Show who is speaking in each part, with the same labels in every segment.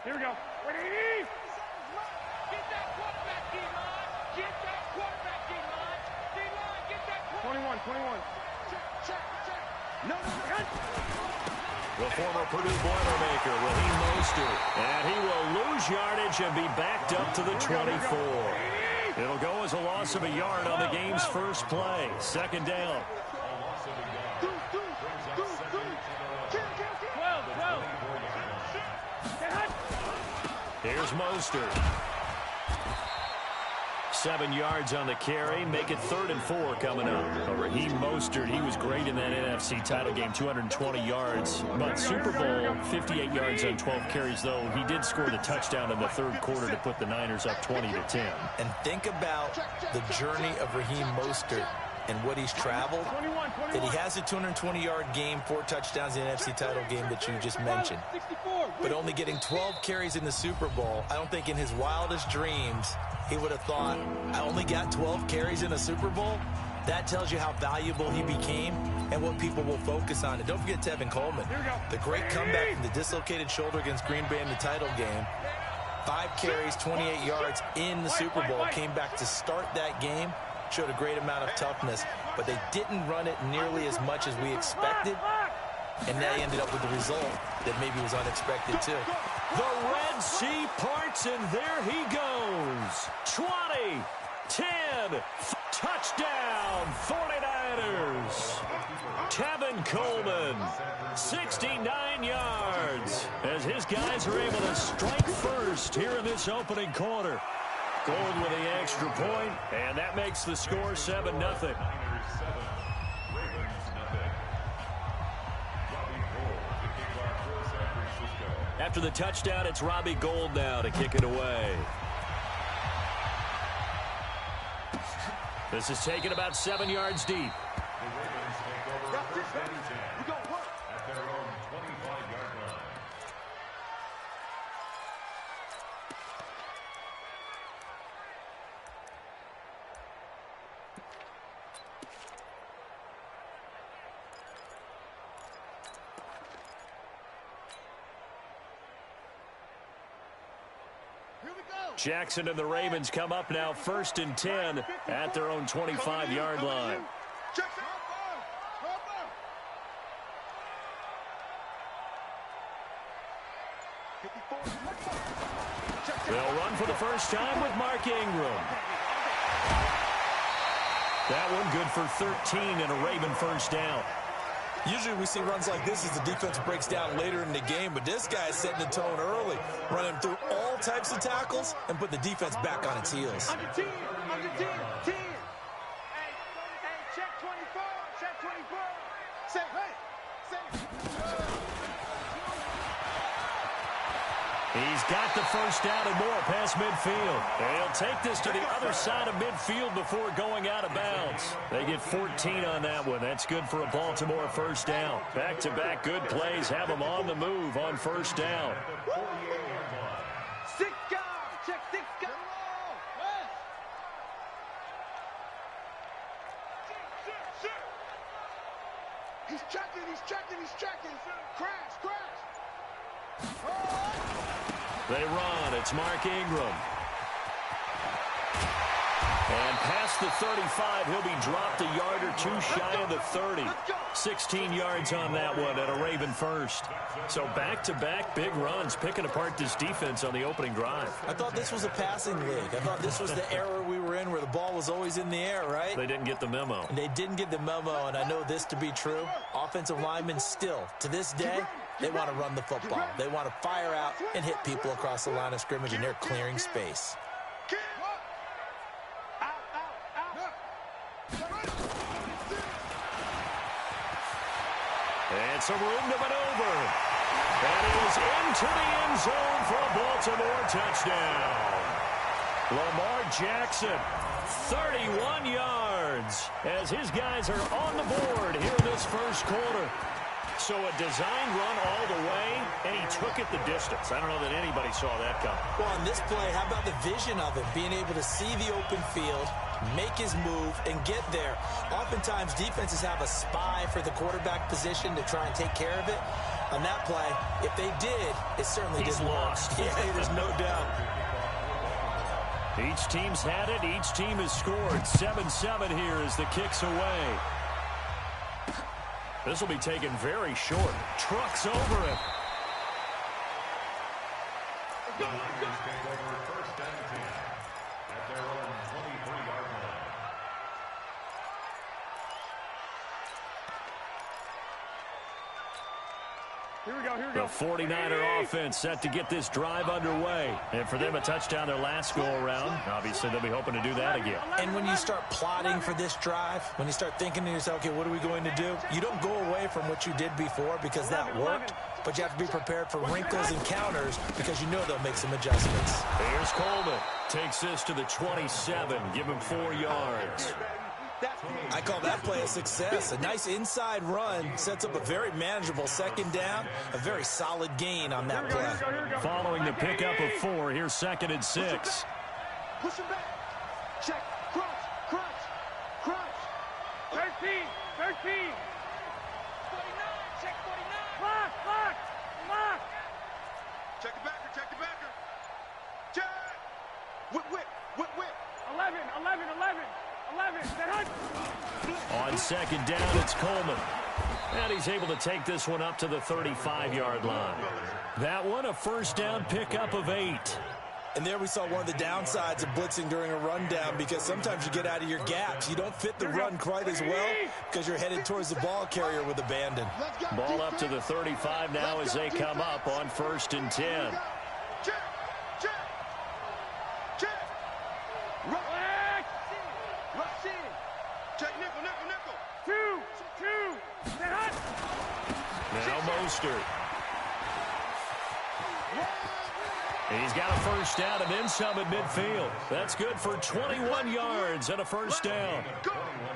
Speaker 1: Here we go. Ready? Get that quarterback, D-line. Get that quarterback, D-line. D-line, get that quarterback. 21. Check. No.
Speaker 2: The former Purdue Boilermaker, Raheem Mostert. And he will lose yardage and be backed up to the 24. It'll go as a loss of a yard on the game's first play. Second down.
Speaker 1: 12.
Speaker 2: Here's Mostert. 7 yards on the carry. Make it 3rd and 4 coming up. Raheem Mostert, he was great in that NFC title game, 220 yards. But Super Bowl, 58 yards on 12 carries, though. He did score the touchdown in the third quarter to put the Niners up 20-10.
Speaker 3: And think about the journey of Raheem Mostert and what he's traveled. That he has a 220-yard game, 4 touchdowns in the NFC title game that you just mentioned. But only getting 12 carries in the Super Bowl, I don't think in his wildest dreams he would have thought, I only got 12 carries in a Super Bowl? That tells you how valuable he became and what people will focus on. And don't forget Tevin Coleman, the great comeback from the dislocated shoulder against Green Bay in the title game. 5 carries, 28 yards in the Super Bowl, came back to start that game, showed a great amount of toughness, but they didn't run it nearly as much as we expected, and they ended up with the result that maybe was unexpected too.
Speaker 2: The Red Sea parts, and there he goes. 20, 10, touchdown, 49ers. Tevin Coleman, 69 yards, as his guys are able to strike first here in this opening quarter. Gold with the extra point, and that makes the score 7-0. After the touchdown, it's Robbie Gould now to kick it away. This is taken about 7 yards deep. Jackson and the Ravens come up now 1st and 10 at their own 25-yard line. They'll run for the first time with Mark Ingram. That one good for 13 and a Raven first down.
Speaker 3: Usually we see runs like this as the defense breaks down later in the game, but this guy is setting the tone early, running through all types of tackles and put the defense back on its heels.
Speaker 1: Under 10. Hey, check 24. Say,
Speaker 2: He's got the first down and more past midfield. They'll take this to the other side of midfield before going out of bounds. They get 14 on that one. That's good for a Baltimore first down. Back-to-back good plays have them on the move on first down.
Speaker 1: 6 guys. Check 6 guys. He's checking. Crash.
Speaker 2: They run. It's Mark Ingram. And past the 35, he'll be dropped a yard or two shy of the 30. 16 yards on that one and a Raven first. So back-to-back big runs, picking apart this defense on the opening drive.
Speaker 3: I thought this was a passing league. I thought this was the era we were in where the ball was always in the air, right?
Speaker 2: They didn't get the memo.
Speaker 3: And they didn't get the memo, and I know this to be true. Offensive linemen still, to this day, they want to run the football. They want to fire out and hit people across the line of scrimmage, and they're clearing space.
Speaker 2: And some room to maneuver. That is into the end zone for a Baltimore touchdown. Lamar Jackson, 31 yards, as his guys are on the board here in this first quarter. So a design run all the way, and he took it the distance. I don't know that anybody saw that coming.
Speaker 3: Well, on this play, how about the vision of him, being able to see the open field, make his move, and get there. Oftentimes, defenses have a spy for the quarterback position to try and take care of it. On that play, if they did, it certainly didn't work. Yeah, there's no doubt.
Speaker 2: Each team's had it. Each team has scored. 7-7 here as the kick's away. This will be taken very short. Trucks over it.
Speaker 1: Here we go, here we
Speaker 2: The
Speaker 1: go.
Speaker 2: 49er offense set to get this drive underway. And for them, a touchdown their last go-around. Obviously, they'll be hoping to do that again.
Speaker 3: And when you start plotting for this drive, when you start thinking to yourself, okay, what are we going to do? You don't go away from what you did before because that worked, but you have to be prepared for wrinkles and counters because you know they'll make some adjustments.
Speaker 2: Here's Coleman. Takes this to the 27. Give him 4 yards.
Speaker 3: I call that play a success. A nice inside run sets up a very manageable second down, a very solid gain on that play.
Speaker 2: Following the pickup of 4, here's 2nd and 6.
Speaker 1: Push him back. Check. Crunch. Crunch. Crunch. 13. 13. 49. Check 49. Lock. Lock. Lock. Check the backer. Check the backer. Check. Whip. Whip. Whip. Whip. 11. 11. 11. 11.
Speaker 2: On 2nd down, it's Coleman. And he's able to take this one up to the 35-yard line. That one, a first down pickup of 8.
Speaker 3: And there we saw one of the downsides of blitzing during a rundown because sometimes you get out of your gaps. You don't fit the run quite as well because you're headed towards the ball carrier with abandon.
Speaker 2: Ball up to the 35 now as they come up on 1st and 10.
Speaker 1: Check. Check. Check. Rush in. Check nickel, nickel, nickel. 2.
Speaker 2: Now Mostert. He's got a first down and then some at midfield. That's good for 21 yards and a first down.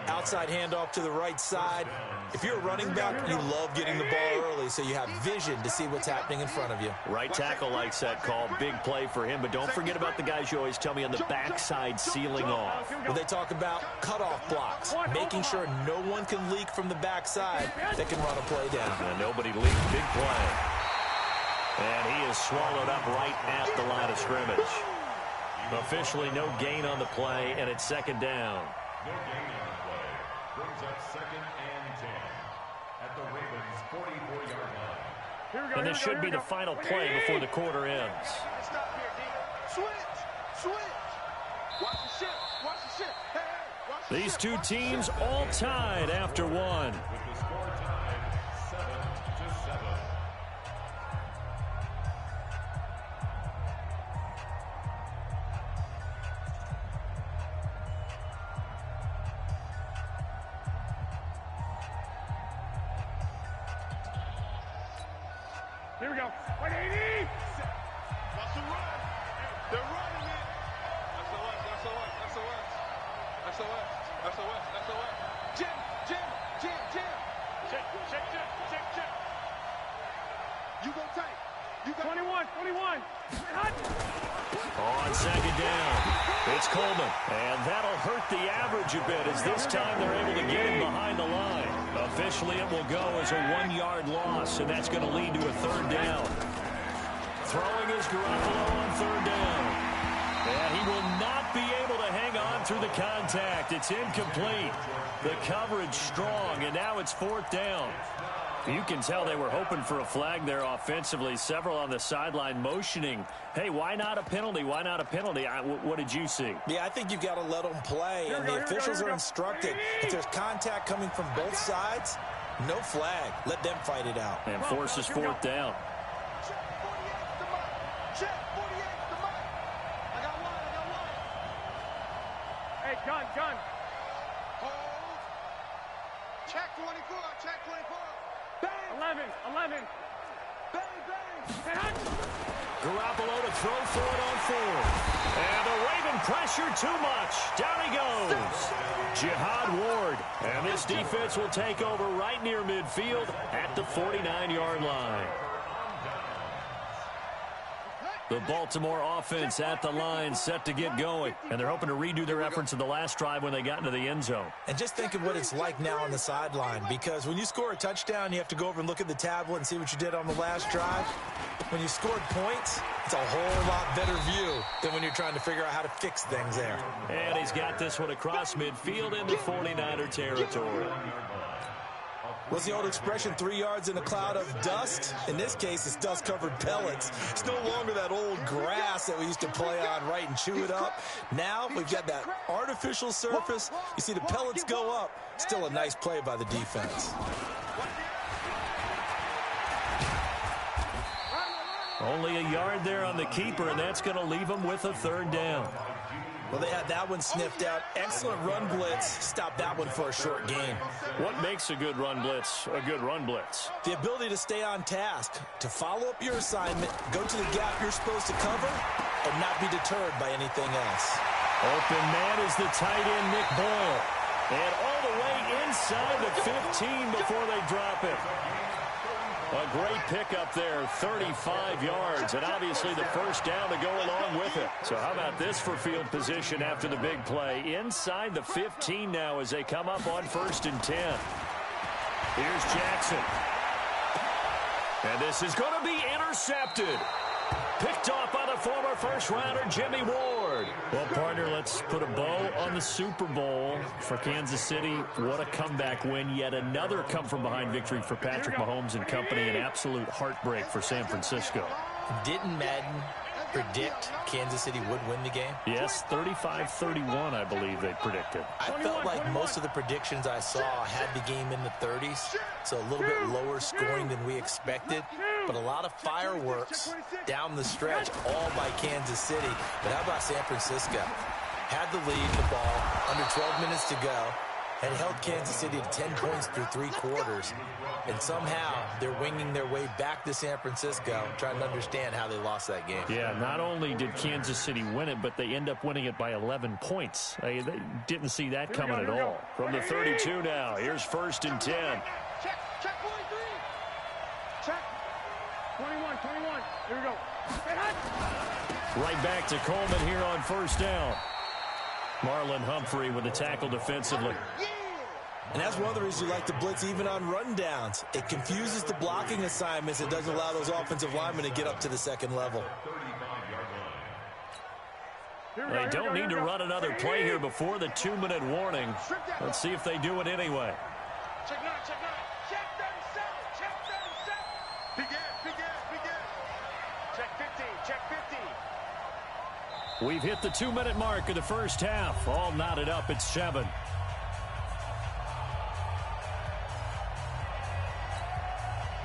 Speaker 3: Outside handoff to the right side. If you're a running back, you love getting the ball early so you have vision to see what's happening in front of you.
Speaker 2: Right tackle likes that call. Big play for him, but don't forget about the guys you always tell me on the backside sealing off.
Speaker 3: Well, they talk about cutoff blocks, making sure no one can leak from the backside that can run a play down.
Speaker 2: And nobody leaked. Big play. And he is swallowed up right at the line of scrimmage. Officially no gain on the play, and it's 2nd down.
Speaker 4: No gain on the play. Brings up 2nd and 10 at the Ravens' 44-yard line.
Speaker 2: And this should be the final play before the quarter ends.
Speaker 1: Stop here, D. Switch. Watch the ship. Watch the ship. Hey, watch the
Speaker 2: These
Speaker 1: ship.
Speaker 2: two teams all tied after 1.
Speaker 4: With the score tied 7-7.
Speaker 1: Here we go. 180. Watch the run. They're running it. SOS. Jim. Check. You go tight. You got 21.
Speaker 2: On 2nd down, it's Coleman. And that'll hurt the average a bit as this time they're able to get him behind the line. Officially, it will go as a 1-yard loss, and that's going to lead to a 3rd down. Throwing is Garoppolo on 3rd down. And he will not be able to hang on through the contact. It's incomplete. The coverage strong, and now it's 4th down. You can tell they were hoping for a flag there offensively. Several on the sideline motioning, hey, why not a penalty? Why not a penalty? What did you see?
Speaker 3: Yeah, I think you've got to let them play, and the officials are instructed. If there's contact coming from both sides, no flag. Let them fight it out.
Speaker 2: And forces 4th down.
Speaker 1: Check 48's the mark. I got one. Hey, gun. Hold. Check 24. Bang. 11. Bang.
Speaker 2: Garoppolo to throw for it on 4th. And the Raven pressure too much. Down he goes. Jihad Ward. And this defense will take over right near midfield at the 49-yard line. The Baltimore offense at the line, set to get going. And they're hoping to redo their efforts in the last drive when they got into the end zone.
Speaker 3: And just think of what it's like now on the sideline, because when you score a touchdown, you have to go over and look at the tablet and see what you did on the last drive. When you scored points, it's a whole lot better view than when you're trying to figure out how to fix things there.
Speaker 2: And he's got this one across midfield into 49er territory.
Speaker 3: What's the old expression, 3 yards in a cloud of dust? In this case, it's dust-covered pellets. It's no longer that old grass that we used to play on, right, and chew it up. Now we've got that artificial surface. You see the pellets go up. Still a nice play by the defense.
Speaker 2: Only a yard there on the keeper, and that's going to leave him with a third down.
Speaker 3: Well, they had that one sniffed out. Excellent run blitz. Stop that one for a short gain.
Speaker 2: What makes a good run blitz a good run blitz?
Speaker 3: The ability to stay on task, to follow up your assignment, go to the gap you're supposed to cover, and not be deterred by anything else.
Speaker 2: Open man is the tight end, Nick Boyle. And all the way inside the 15 before they drop it. A great pickup there, 35 yards, and obviously the first down to go along with it. So how about this for field position after the big play? Inside the 15 now as they come up on 1st and 10. Here's Jackson. And this is going to be intercepted. Picked off by the former first-rounder, Jimmy Ward. Well, partner, let's put a bow on the Super Bowl for Kansas City. What a comeback win. Yet another come-from-behind victory for Patrick Mahomes and company. An absolute heartbreak for San Francisco.
Speaker 3: Didn't Madden predict Kansas City would win the game?
Speaker 2: Yes, 35-31, I believe they predicted.
Speaker 3: I felt like most of the predictions I saw had the game in the 30s, so a little bit lower scoring than we expected. But a lot of fireworks down the stretch, all by Kansas City. But how about San Francisco? Had the lead, the ball, under 12 minutes to go, and held Kansas City to 10 points through 3 quarters. And somehow they're winging their way back to San Francisco, trying to understand how they lost that game.
Speaker 2: Yeah, not only did Kansas City win it, but they end up winning it by 11 points. They didn't see that coming at all. From the 32 now, here's 1st and 10.
Speaker 1: Check 43. Check 21. Here we go.
Speaker 2: Right back to Coleman here on 1st down. Marlon Humphrey with the tackle defensively.
Speaker 3: And that's one of the reasons you like to blitz even on rundowns. It confuses the blocking assignments. It doesn't allow those offensive linemen to get up to the second level.
Speaker 2: They don't need to run another play here before the 2-minute warning. Let's see if they do it anyway.
Speaker 1: Check 9. Check 37. Check 37. Begin. Check 15. Check 15.
Speaker 2: We've hit the 2-minute mark of the first half. All knotted up at 7.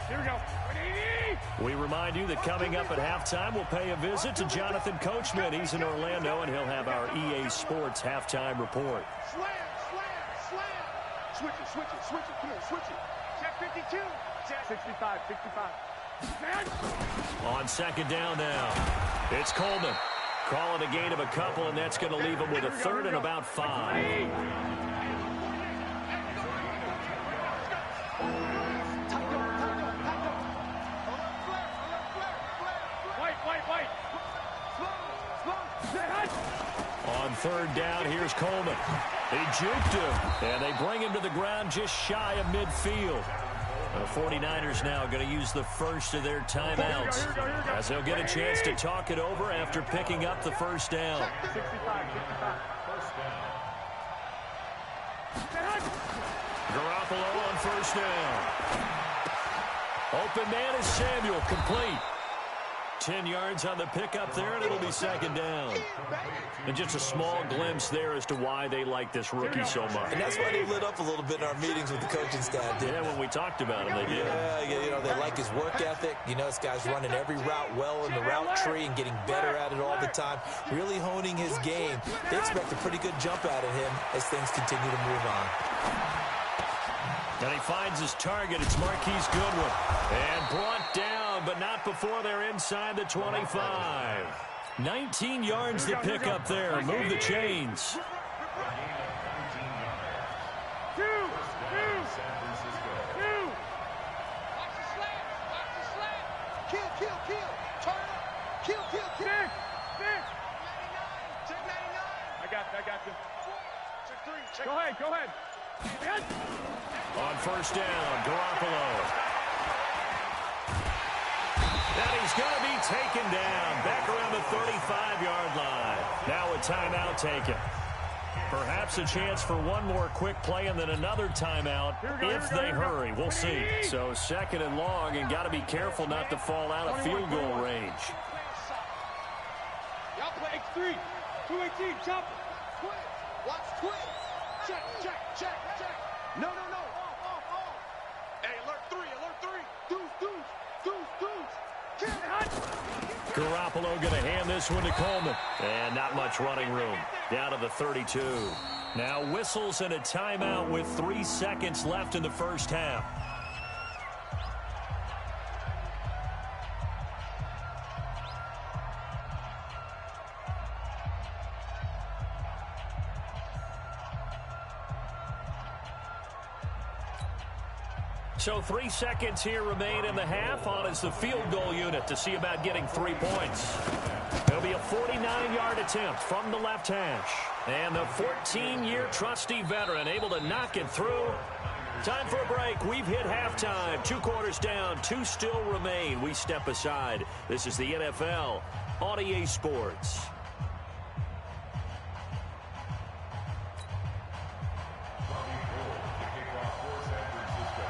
Speaker 1: Here we go.
Speaker 2: We remind you that coming up at halftime, we'll pay a visit to Jonathan Coachman. He's in Orlando, and he'll have our EA Sports halftime report.
Speaker 1: Slam. Switch it. Come on, switch it. Check 52. Check 65.
Speaker 2: On 2nd down now, it's Coleman. Calling a gain of a couple, and that's going to leave him with a 3rd and about 5.
Speaker 1: White.
Speaker 2: On 3rd down, here's Coleman. He juked him, and they bring him to the ground just shy of midfield. The 49ers now going to use the first of their timeouts as they'll get a chance to talk it over after picking up the 1st down.
Speaker 1: 65.
Speaker 2: Garoppolo on 1st down. Open man is Samuel, complete. 10 yards on the pickup there, and it'll be 2nd down. And just a small glimpse there as to why they like this rookie so much.
Speaker 3: And that's why they lit up a little bit in our meetings with the coaching staff, didn't
Speaker 2: when we talked about him, they did.
Speaker 3: Yeah, they like his work ethic. This guy's running every route well in the route tree and getting better at it all the time, really honing his game. They expect a pretty good jump out of him as things continue to move on.
Speaker 2: And he finds his target. It's Marquise Goodwin. And brought down, but not before they're inside the 25. 19 yards to pick up there. Move the chains.
Speaker 1: Two. Watch the slant. Kill. Turn up. Kill. Go ahead.
Speaker 2: On first down, Garoppolo. And he's going to be taken down back around the 35-yard line. Now a timeout taken. Perhaps a chance for one more quick play and then another timeout if they hurry. We'll see. So second and long, and got to be careful not to fall out of field goal range.
Speaker 1: Y'all play X3. 218, chop it. Twitch. Watch Twitch. Check. No. Hey, alert 3. Deuce.
Speaker 2: Garoppolo going to hand this one to Coleman. And not much running room. Down to the 32. Now whistles and a timeout with 3 seconds left in the first half. So 3 seconds here remain in the half. On is the field goal unit to see about getting 3 points. It'll be a 49-yard attempt from the left hash. And the 14-year trusty veteran able to knock it through. Time for a break. We've hit halftime. 2 quarters down. 2 still remain. We step aside. This is the NFL on EA Sports.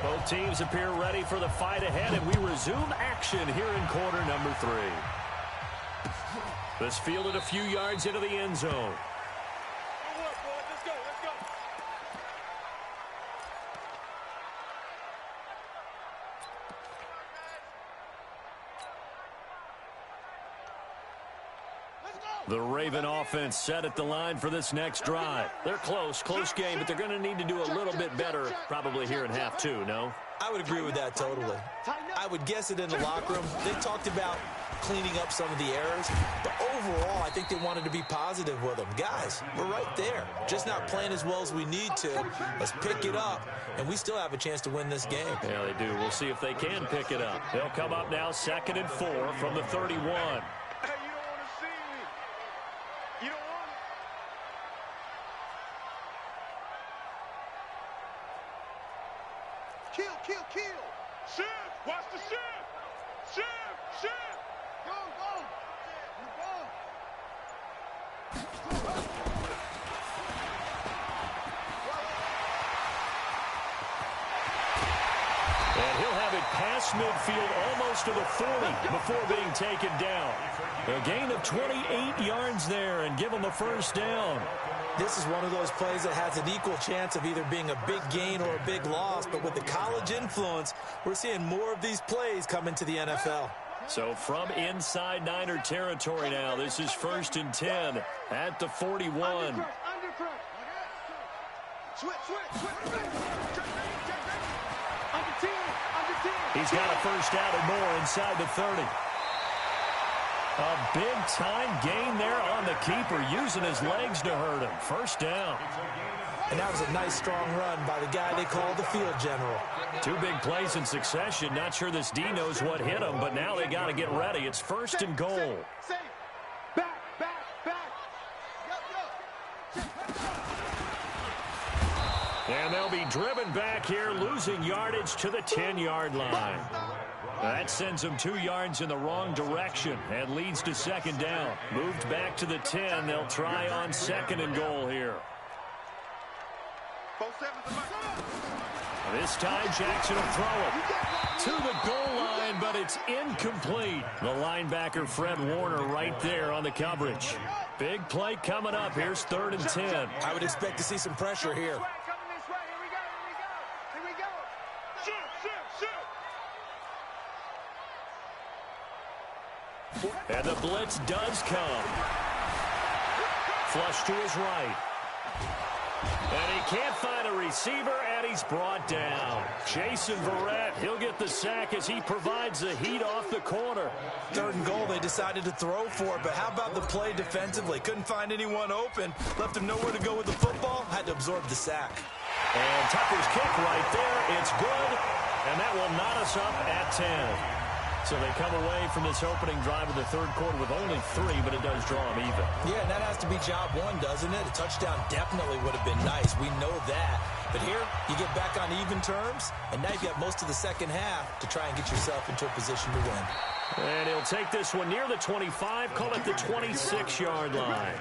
Speaker 2: Both teams appear ready for the fight ahead, and we resume action here in quarter number 3. This fielded a few yards into the end zone.
Speaker 1: Let's go.
Speaker 2: The Raven offense set at the line for this next drive. They're close game, but they're going to need to do a little bit better probably here in half 2, no?
Speaker 3: I would agree with that totally. I would guess it in the locker room. They talked about cleaning up some of the errors, but overall, I think they wanted to be positive with them. Guys, we're right there. Just not playing as well as we need to. Let's pick it up, and we still have a chance to win this game.
Speaker 2: Yeah, they do. We'll see if they can pick it up. They'll come up now 2nd and 4 from the 31.
Speaker 1: Kill. Shift. Watch the shift. Shift. Go.
Speaker 2: And he'll have it past midfield almost to the 40 before being taken down. A gain of 28 yards there and give him a first down.
Speaker 3: This is one of those plays that has an equal chance of either being a big gain or a big loss, but with the college influence, we're seeing more of these plays come into the NFL.
Speaker 2: So from inside Niner territory now, this is 1st and 10 at the 41. He's got a first down and more inside the 30. A big-time gain there on the keeper, using his legs to hurt him. First down.
Speaker 3: And that was a nice, strong run by the guy they call the field general.
Speaker 2: 2 big plays in succession. Not sure this D knows what hit him, but now they got to get ready. It's 1st and goal.
Speaker 1: Back.
Speaker 2: And they'll be driven back here, losing yardage to the 10-yard line. That sends them 2 yards in the wrong direction and leads to 2nd down. Moved back to the 10. They'll try on 2nd and goal here. This time Jackson will throw it to the goal line, but it's incomplete. The linebacker Fred Warner right there on the coverage. Big play coming up. Here's 3rd and 10.
Speaker 3: I would expect to see some pressure here.
Speaker 2: And the blitz does come. Flush to his right. And he can't find a receiver, and he's brought down. Jason Verrett, he'll get the sack as he provides the heat off the corner.
Speaker 3: 3rd and goal, they decided to throw for it, but how about the play defensively? Couldn't find anyone open. Left him nowhere to go with the football. Had to absorb the sack.
Speaker 2: And Tucker's kick right there. It's good, and that will knot us up at 10. So they come away from this opening drive of the third quarter with only 3, but it does draw them even.
Speaker 3: Yeah, and that has to be job one, doesn't it? A touchdown definitely would have been nice. We know that. But here, you get back on even terms, and now you've got most of the second half to try and get yourself into a position to win.
Speaker 2: And he'll take this one near the 25, call it the 26-yard line.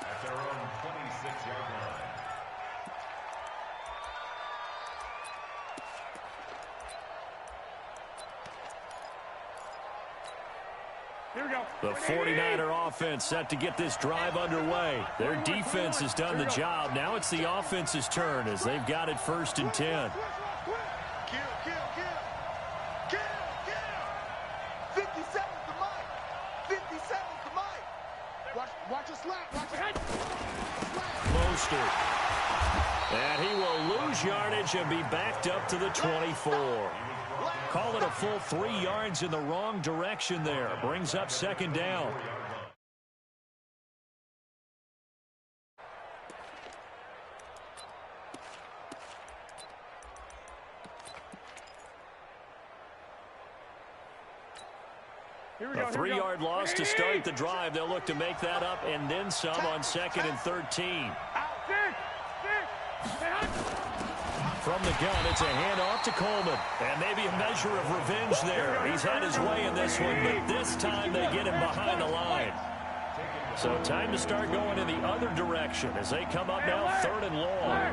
Speaker 4: At their own 26-yard line.
Speaker 1: Here we go.
Speaker 2: The 49er offense set to get this drive underway. Their defense has done the job. Now it's the offense's turn as they've got it 1st and 10.
Speaker 1: Kill. 57's the mic. 57's the mic. Watch a slap. Watch a head.
Speaker 2: Mostert. And he will lose yardage and be backed up to the 24. Call it a full 3 yards in the wrong direction there. Brings up 2nd down. A 3-yard loss to start the drive. They'll look to make that up and then some on 2nd and 13. From the gun, it's a handoff to Coleman. And maybe a measure of revenge there. He's had his way in this one, but this time they get him behind the line. So time to start going in the other direction as they come up now 3rd and long.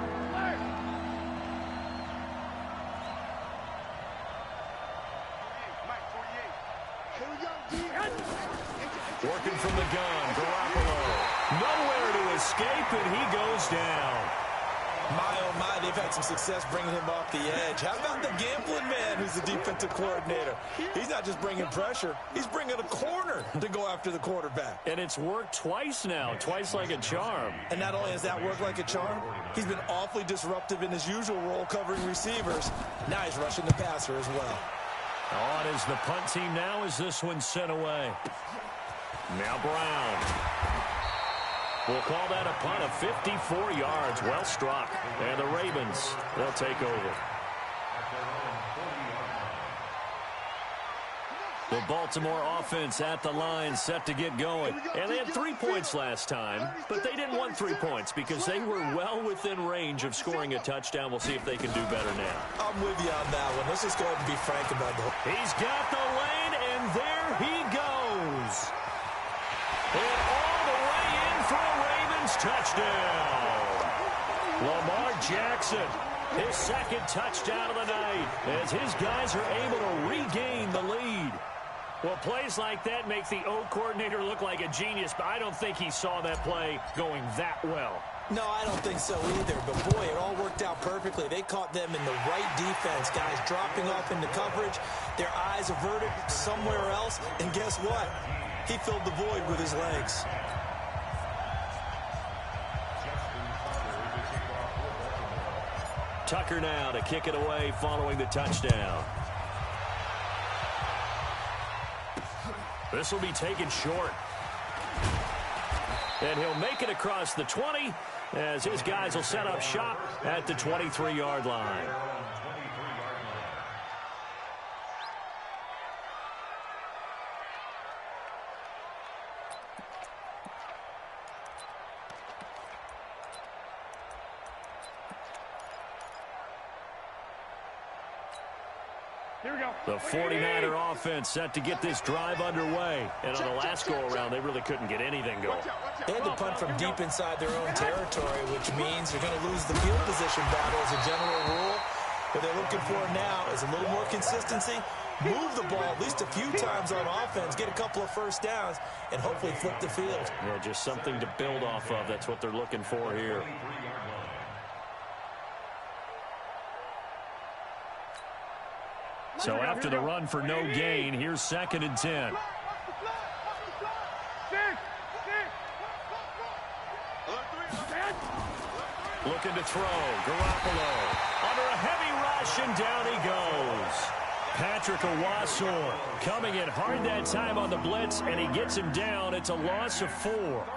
Speaker 2: Working from the gun, Garoppolo. Nowhere to escape, and he goes down.
Speaker 3: My, oh my, they've had some success bringing him off the edge. How about the gambling man who's the defensive coordinator? He's not just bringing pressure, he's bringing a corner to go after the quarterback.
Speaker 2: And it's worked twice now, twice like a charm.
Speaker 3: And not only has that worked like a charm, he's been awfully disruptive in his usual role covering receivers. Now he's rushing the passer as well.
Speaker 2: On is the punt team now as this one's sent away. Now Brown. We'll call that a punt of 54 yards. Well struck. And the Ravens, they'll take over. The Baltimore offense at the line set to get going. And they had 3 points last time, but they didn't want 3 points because they were well within range of scoring a touchdown. We'll see if they can do better now.
Speaker 3: I'm with you on that one. Let's just go ahead and be frank about it.
Speaker 2: He's got the lane, and there he goes. And all the way in for a Ravens touchdown. Lamar Jackson, his 2nd touchdown of the night, as his guys are able to regain the lead. Well, plays like that make the O coordinator look like a genius, but I don't think he saw that play going that well.
Speaker 3: No, I don't think so either, but boy, it all worked out perfectly. They caught them in the right defense, guys dropping off into coverage, their eyes averted somewhere else, and guess what? He filled the void with his legs.
Speaker 2: Tucker now to kick it away following the touchdown. This will be taken short. And he'll make it across the 20 as his guys will set up shop at the 23-yard line.
Speaker 1: Here we go.
Speaker 2: The 49er offense set to get this drive underway. And on the last go-around, they really couldn't get anything going.
Speaker 3: They had to punt from deep inside their own territory, which means they're going to lose the field position battle as a general rule. What they're looking for now is a little more consistency, move the ball at least a few times on offense, get a couple of first downs, and hopefully flip the field.
Speaker 2: Yeah, just something to build off of. That's what they're looking for here. So after the run for no gain, here's 2nd and 10. Looking to throw. Garoppolo under a heavy rush, and down he goes. Patrick Owasor coming in hard that time on the blitz, and he gets him down. It's a loss of 4.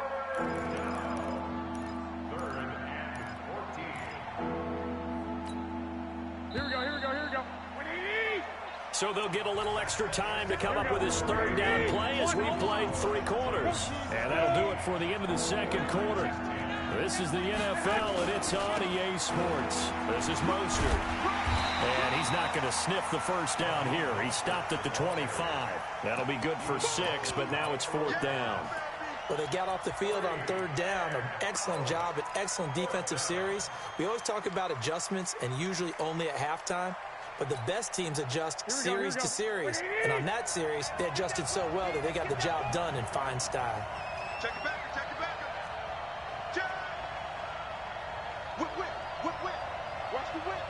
Speaker 2: So they'll get a little extra time to come up with his third down play as we played 3 quarters. And that'll do it for the end of the second quarter. This is the NFL, and it's on EA Sports. This is Mostert. And he's not going to sniff the first down here. He stopped at the 25. That'll be good for 6, but now it's 4th down.
Speaker 3: Well, they got off the field on 3rd down. An excellent job, an excellent defensive series. We always talk about adjustments, and usually only at halftime. But the best teams adjust series to series. And on that series, they adjusted so well that they got the job done in fine style.
Speaker 1: Check it back, check it back. Check. Whip. Watch the whip.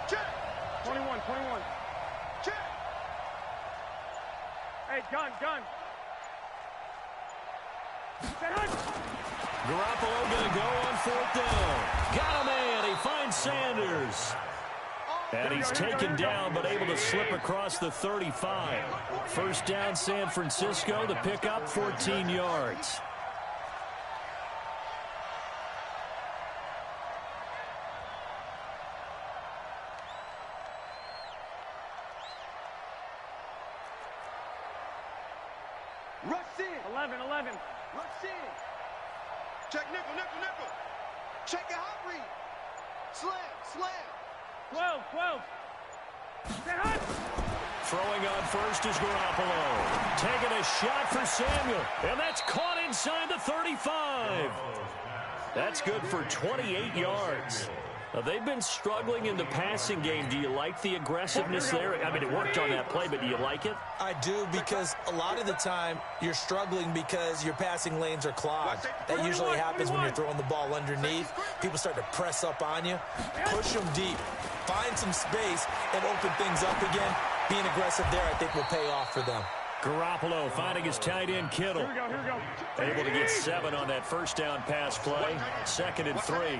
Speaker 1: Check. 21. Check. Hey, gun.
Speaker 2: Garoppolo going to go on 4th down. Got a man. He finds Sanders. And he's taken down, but able to slip across the 35. First down, San Francisco. The pickup, 14 yards.
Speaker 1: Rush in. 11. Rush in. Check nickel. Check your hot read. Slam. 12.
Speaker 2: Throwing on first is Garoppolo. Taking a shot for Samuel. And that's caught inside the 35. That's good for 28 yards. Now, they've been struggling in the passing game. Do you like the aggressiveness there? I mean, it worked on that play, but do you like it?
Speaker 3: I do, because a lot of the time you're struggling because your passing lanes are clogged. That usually happens when you're throwing the ball underneath. People start to press up on you. Push them deep. Find some space and open things up again. Being aggressive there, I think, will pay off for them.
Speaker 2: Garoppolo finding his tight end, Kittle.
Speaker 1: Here we go.
Speaker 2: Able to get 7 on that first down pass play. 2nd and 3.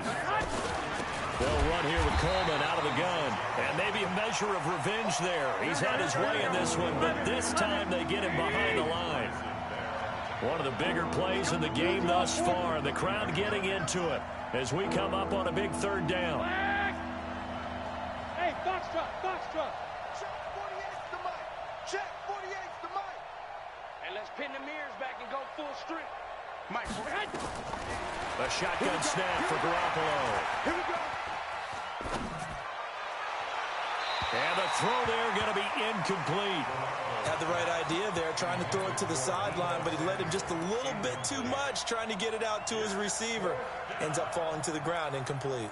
Speaker 2: They'll run here with Coleman out of the gun. And maybe a measure of revenge there. He's had his way in this one, but this time they get him behind the line. One of the bigger plays in the game thus far. The crowd getting into it as we come up on a big 3rd down.
Speaker 1: Hey, Foxtrot. Check 48's the mic. Check 48's the mic. And let's pin the mirrors back and go full strength. Mike,
Speaker 2: A shotgun snap for Garoppolo.
Speaker 1: Here we go.
Speaker 2: And the throw there going to be incomplete.
Speaker 3: Had the right idea there, trying to throw it to the sideline, but he let him just a little bit too much, trying to get it out to his receiver. Ends up falling to the ground, incomplete.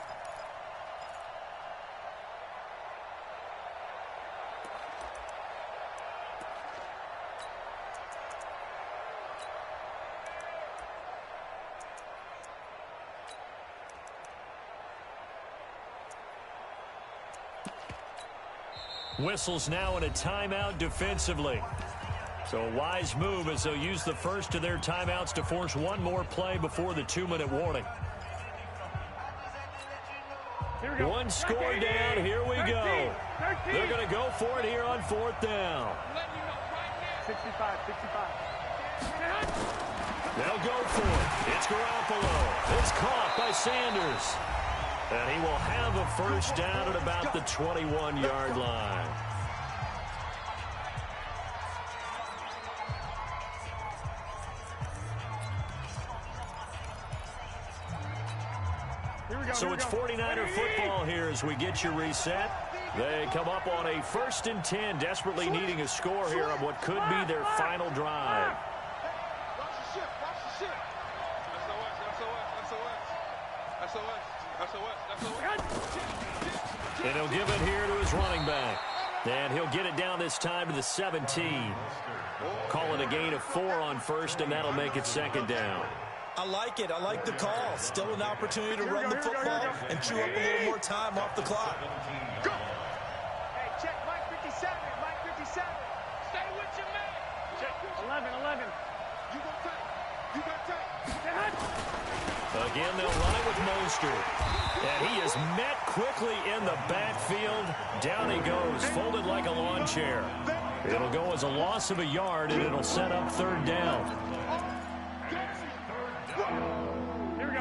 Speaker 2: Whistles now in a timeout defensively. So a wise move as they'll use the first of their timeouts to force one more play before the 2-minute warning. One score down. Here we go. They're going to go for it here on 4th down.
Speaker 1: 65.
Speaker 2: They'll go for it. It's Garoppolo. It's caught by Sanders. And he will have a first down at about the 21-yard line. So it's 49er football here as we get you reset. They come up on a 1st and 10, desperately needing a score here on what could be their final drive. And he'll give it here to his running back. And he'll get it down this time to the 17. Calling a gain of 4 on first, and that'll make it 2nd down.
Speaker 3: I like it. I like the call. Still an opportunity to run the football and chew up a little more time off the clock.
Speaker 1: Go. Hey, check Mike 57. Mike 57. Stay with your man. Check 11. You got tight.
Speaker 2: Again, they'll run it with Mostert. And he is met quickly in the backfield. Down he goes, folded like a lawn chair. It'll go as a loss of a yard, and it'll set up 3rd down.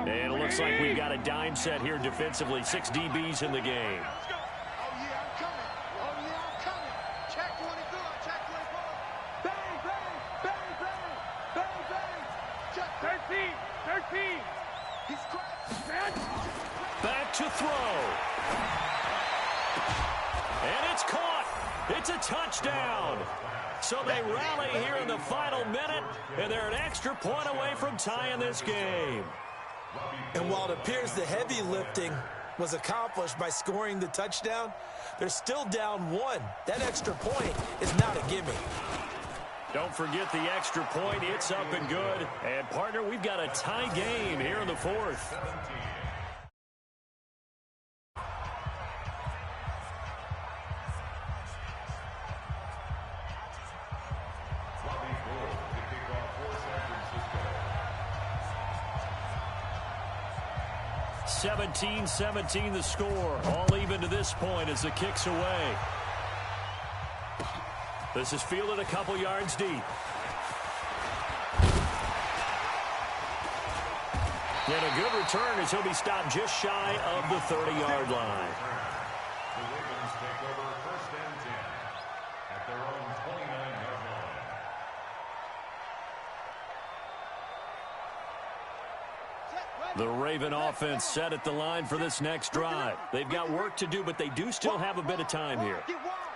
Speaker 2: And it looks like we've got a dime set here defensively. 6 DBs in the game.
Speaker 1: Oh, yeah, I'm coming. Check 1.
Speaker 2: throw. And it's caught. It's a touchdown. So they rally here in the final minute, and they're an extra point away from tying this game.
Speaker 3: And while it appears the heavy lifting was accomplished by scoring the touchdown, they're still down 1. That extra point is not a gimme.
Speaker 2: Don't forget the extra point. It's up and good. And, partner, we've got a tie game here in the fourth.
Speaker 4: San Francisco.
Speaker 2: 17-17 the score. All even to this point as the kick's away. This is fielded a couple yards deep. And a good return as he'll be stopped just shy of the 30-yard line.
Speaker 4: The Ravens take over 1st and 10 at their own 29-yard line.
Speaker 2: The Raven offense set at the line for this next drive. They've got work to do, but they do still have a bit of time here.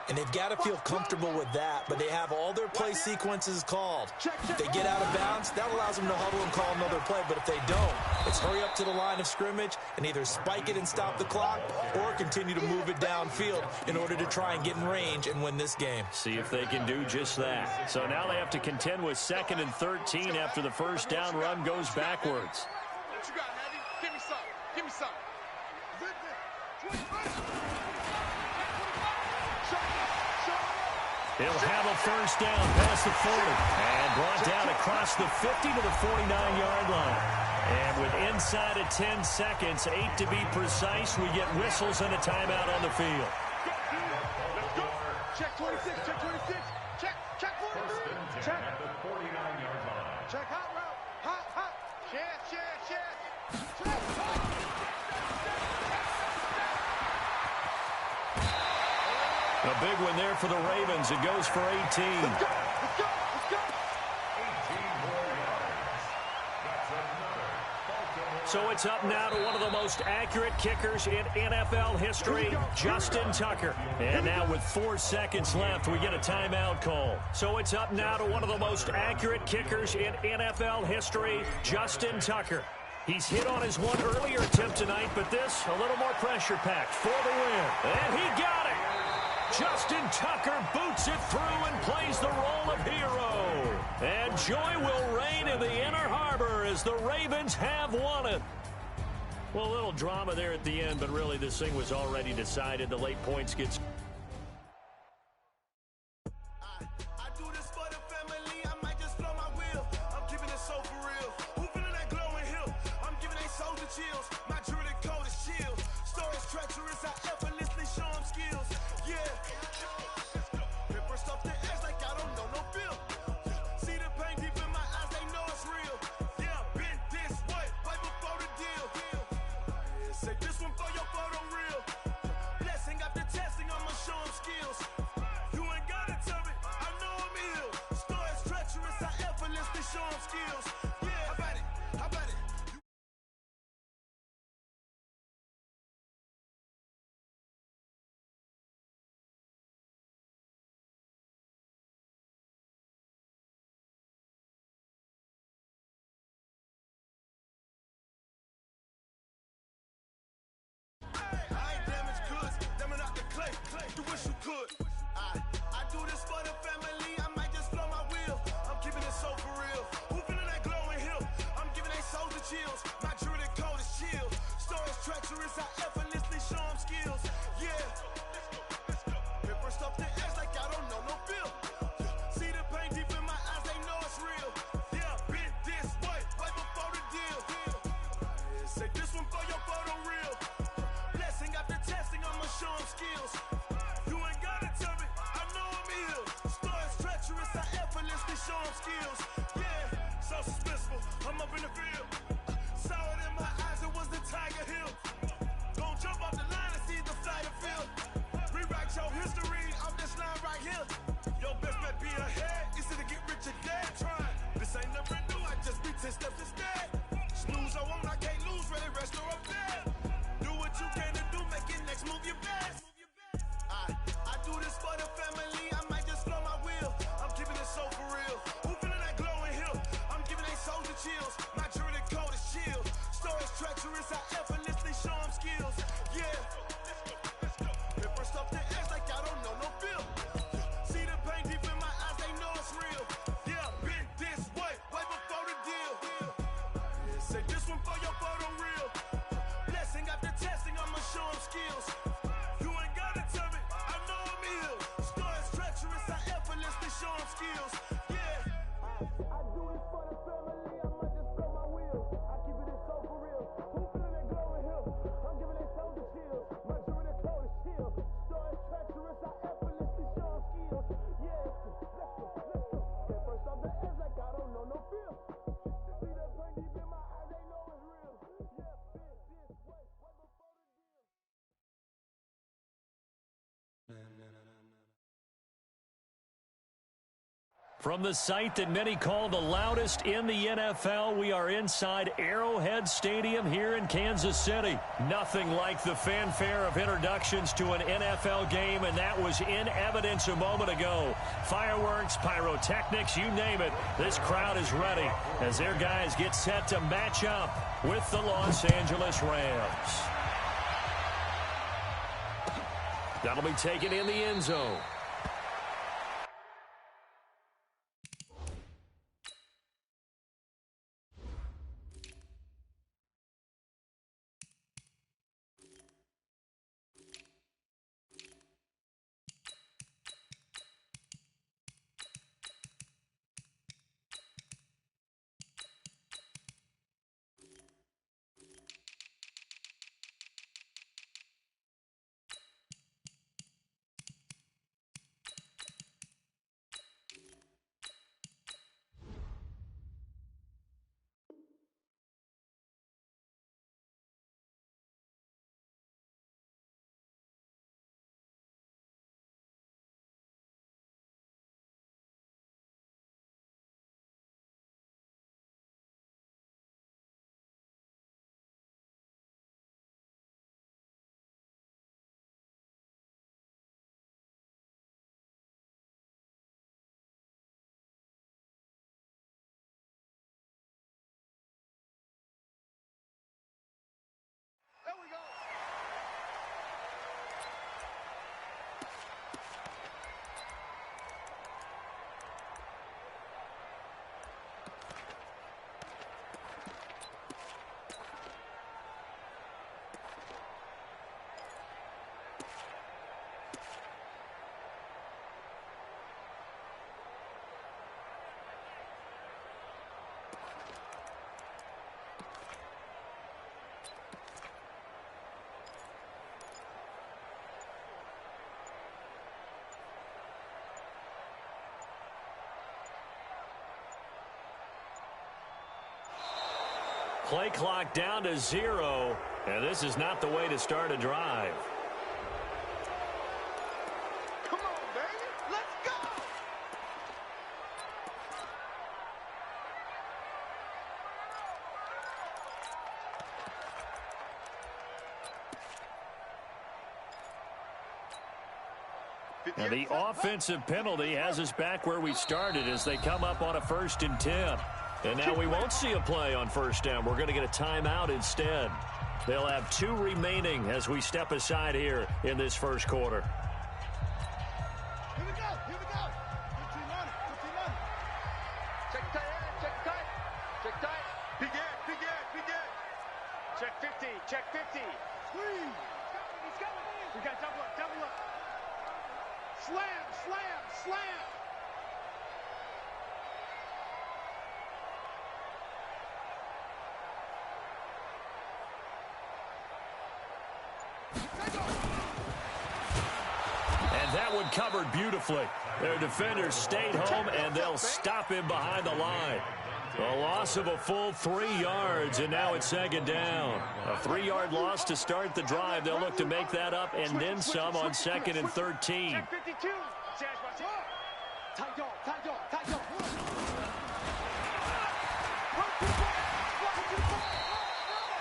Speaker 3: And they've got to feel comfortable with that, but they have all their play sequences called. If they get out of bounds, that allows them to huddle and call another play, but if they don't, it's hurry up to the line of scrimmage and either spike it and stop the clock or continue to move it downfield in order to try and get in range and win this game.
Speaker 2: See if they can do just that. So now they have to contend with 2nd and 13 after the first down run goes backwards.
Speaker 1: What you got, Natty? Give me some. Give me some.
Speaker 2: He'll have a first down past the 40 and brought down across the 50 to the 49-yard line. And with inside of 10 seconds, 8 to be precise, we get whistles and a timeout on the field.
Speaker 1: Let's go. Check 26, check 26. Check 43. Check.
Speaker 4: At the 49-yard line.
Speaker 1: Check hot route. Hot. Check.
Speaker 2: A big one there for the Ravens. It goes for 18.
Speaker 1: Let's go.
Speaker 4: 18 more yards. That's another Baltimore.
Speaker 2: So it's up now to one of the most accurate kickers in NFL history, Justin Tucker. And now with 4 seconds left, we get a timeout call. So it's up now to one of the most accurate kickers in NFL history, Justin Tucker. He's hit on his one earlier attempt tonight, but this a little more pressure-packed for the win. And he got it. Justin Tucker boots it through and plays the role of hero. And joy will reign in the Inner Harbor as the Ravens have won it. Well, a little drama there at the end, but really this thing was already decided. The late points get...
Speaker 1: Snooze, I won't, I can't lose, ready, rest or up there. Do what you can.
Speaker 2: From the site that many call the loudest in the NFL, we are inside Arrowhead Stadium here in Kansas City. Nothing like the fanfare of introductions to an NFL game, and that was in evidence a moment ago. Fireworks, pyrotechnics, you name it. This crowd is ready as their guys get set to match up with the Los Angeles Rams. That'll be taken in the end zone. Play clock down to 0, and this is not the way to start a drive.
Speaker 1: Come on, baby. Let's go.
Speaker 2: Now the offensive penalty has us back where we started as they come up on a 1st and 10. And now we won't see a play on 1st down. We're going to get a timeout instead. They'll have 2 remaining as we step aside here in this first quarter.
Speaker 1: Here we go. Here we go. 15 on it. 15 on it. Check tight. Check tight. Check tight. Begin. Begin. Begin. Check 50. Check 50. Squeeze. He's coming. We got double up. Double up. Slam. Slam. Slam.
Speaker 2: And that one covered beautifully. Their defenders stayed home, and they'll stop him behind the line. A loss of a full 3 yards, and now it's 2nd down. A 3-yard loss to start the drive. They'll look to make that up and then some on 2nd and 13.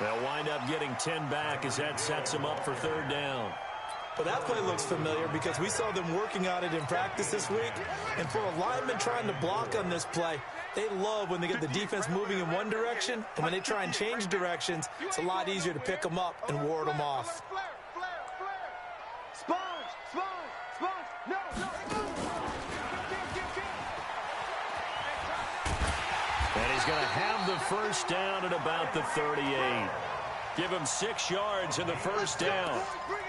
Speaker 2: They'll wind up getting 10 back as that sets them up for 3rd down.
Speaker 3: Well, that play looks familiar because we saw them working on it in practice this week. And for a lineman trying to block on this play, they love when they get the defense moving in one direction. And when they try and change directions, it's a lot easier to pick them up and ward them off.
Speaker 1: Sponge, sponge, sponge. No, no.
Speaker 2: And he's going to have the 1st down at about the 38. Give him 6 yards in the 1st down.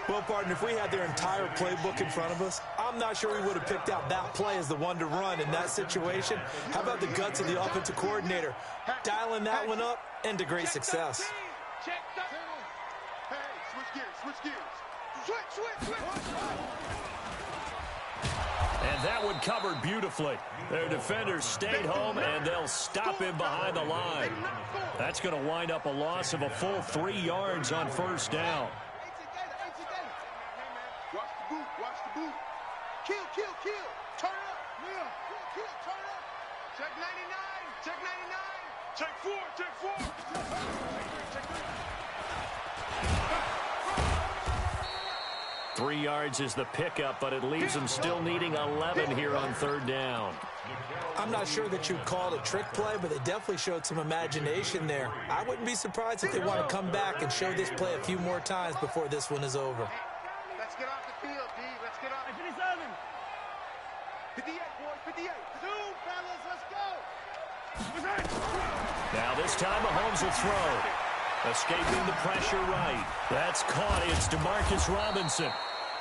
Speaker 3: Well, partner, if we had their entire playbook in front of us, I'm not sure we would have picked out that play as the one to run in that situation. How about the guts of the offensive coordinator? Dialing that one up into great success.
Speaker 1: Hey, switch Switch gears. Switch.
Speaker 2: And that one covered beautifully. Their defenders stayed home, and they'll stop him behind the line. That's going to wind up a loss of a full 3 yards on first down.
Speaker 1: Watch the boot. Kill. Turn up. Kill, turn up. Check 99. Check 4. Check
Speaker 2: 3 yards is the pickup, but it leaves them still needing 11 here on third down.
Speaker 3: I'm not sure that you'd call it a trick play, but they definitely showed some imagination there. I wouldn't be surprised if they want to come back and show this play a few more times before this one is over.
Speaker 1: Let's get off the field, D. Let's get off. 58, boys, 58. Zoom, fellas, let's go.
Speaker 2: Now this time Mahomes will throw. Escaping the pressure right. That's caught. It's DeMarcus Robinson.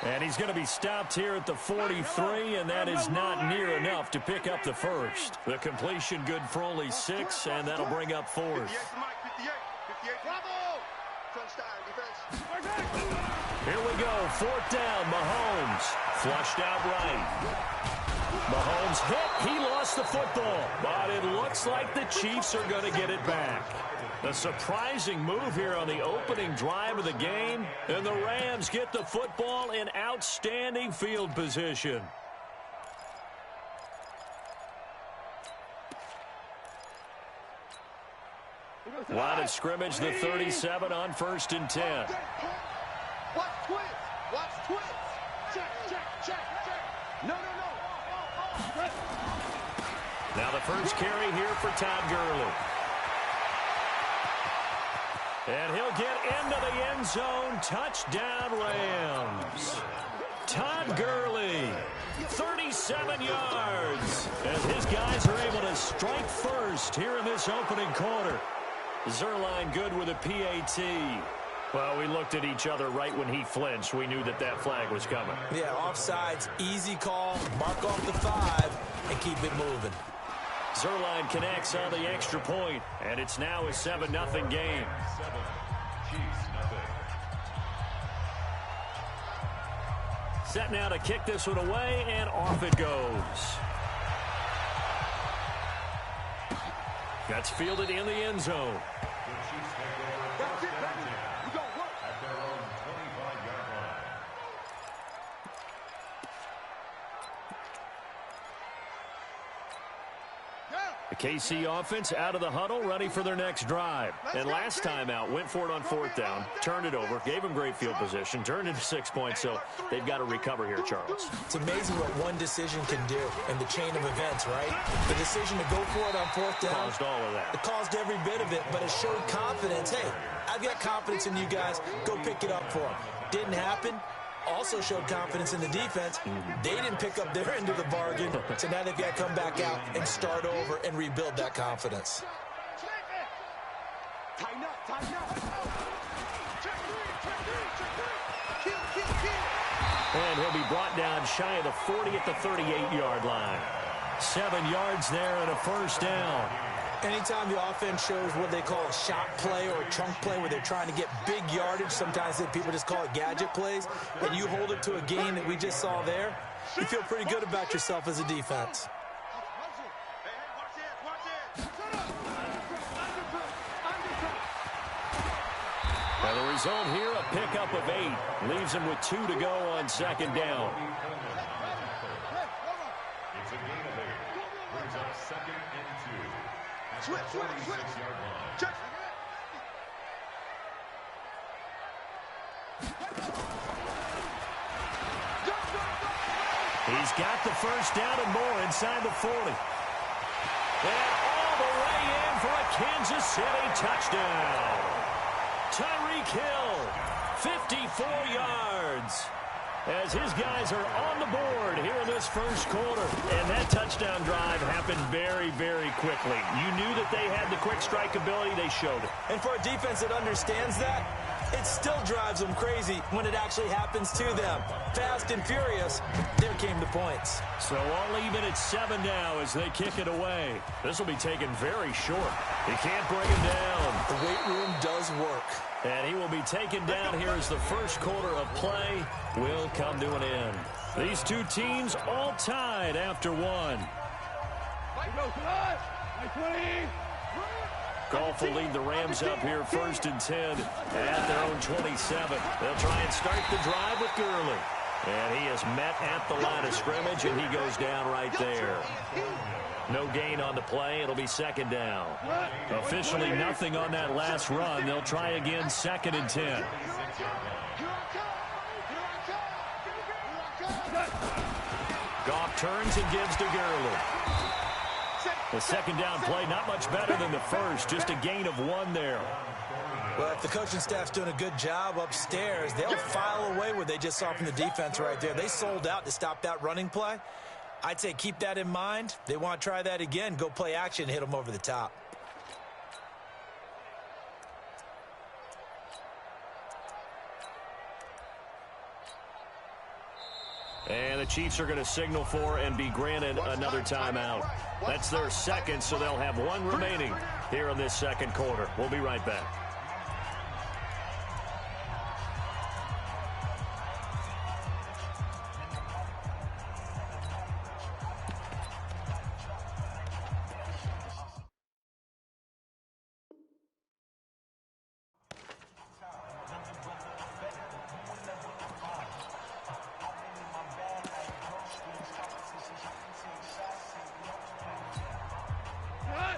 Speaker 2: And he's going to be stopped here at the 43, and that is not near enough to pick up the first. The completion good for only 6, and that'll bring up fourth.
Speaker 1: 58. Bravo! Touchdown, defense.
Speaker 2: Here we go. Fourth down. Mahomes. Flushed out right. Mahomes hit. He lost the football. But it looks like the Chiefs are going to get it back. A surprising move here on the opening drive of the game. And the Rams get the football in outstanding field position. Line of scrimmage, the 37 on 1st and 10.
Speaker 1: Watch twist. Check. No.
Speaker 2: Now the first carry here for Todd Gurley. And he'll get into the end zone. Touchdown, Rams. Todd Gurley, 37 yards. As his guys are able to strike first here in this opening quarter. Zerline good with a PAT. Well, we looked at each other right when he flinched. We knew that flag was coming.
Speaker 3: Yeah, offsides, easy call, mark off the 5, and keep it moving.
Speaker 2: Zerline connects on the extra point, and it's now a 7-0 game.
Speaker 4: 7, Chiefs nothing.
Speaker 2: Set now to kick this one away, and off it goes. That's fielded in the end zone.
Speaker 4: The Chiefs take over first and 10 at their own 25-yard line.
Speaker 2: The KC offense out of the huddle, ready for their next drive. And last time out, went for it on 4th down, turned it over, gave them great field position, turned into 6 points, so they've got to recover here, Charles.
Speaker 3: It's amazing what one decision can do in the chain of events, right? The decision to go for it on 4th down.
Speaker 2: Caused all of that.
Speaker 3: It caused every bit of it, but it showed confidence. Hey, I've got confidence in you guys. Go pick it up for them. Didn't happen. Also showed confidence in the defense. They didn't pick up their end of the bargain, so now they've got to come back out and start over and rebuild that confidence.
Speaker 1: Tighten up. Check 3.
Speaker 2: And he'll be brought down shy of the 40 at the 38-yard line. 7 yards there and a first down.
Speaker 3: Anytime the offense shows what they call a shot play or a chunk play where they're trying to get big yardage, sometimes people just call it gadget plays, and you hold it to a gain that we just saw there, you feel pretty good about yourself as a defense.
Speaker 2: And the result here, a pickup of 8. Leaves him with 2 to go on 2nd down.
Speaker 4: It's a gain of 8. Brings up 2nd and 2. At the 46-yard line.
Speaker 1: Check.
Speaker 2: He's got the first down and more inside the 40. And all the way in for a Kansas City touchdown. Tyreek Hill, 54 yards. As his guys are on the board here in this first quarter. And that touchdown drive happened very, very quickly. You knew that they had the quick strike ability. They showed it.
Speaker 3: And for a defense that understands that, It still drives them crazy when it actually happens to them. Fast and furious, there came the points.
Speaker 2: So all even at 7 now as they kick it away. This will be taken very short. He can't bring him down.
Speaker 3: The weight room does work.
Speaker 2: And he will be taken down here as the first quarter of play will come to an end. These two teams all tied after one. Goff will lead the Rams up here 1st and 10 at their own 27. They'll try and start the drive with Gurley. And he is met at the line of scrimmage, and he goes down right there. No gain on the play. It'll be 2nd down. Officially nothing on that last run. They'll try again 2nd and 10. Goff turns and gives to Gurley. The 2nd down play, not much better than the first, just a gain of 1 there.
Speaker 3: Well, if the coaching staff's doing a good job upstairs, they'll file away what they just saw from the defense right there. They sold out to stop that running play. I'd say keep that in mind. They want to try that again, go play action and hit them over the top.
Speaker 2: And the Chiefs are going to signal for and be granted another timeout. That's their 2nd, so they'll have 1 remaining here in this 2nd quarter. We'll be right back.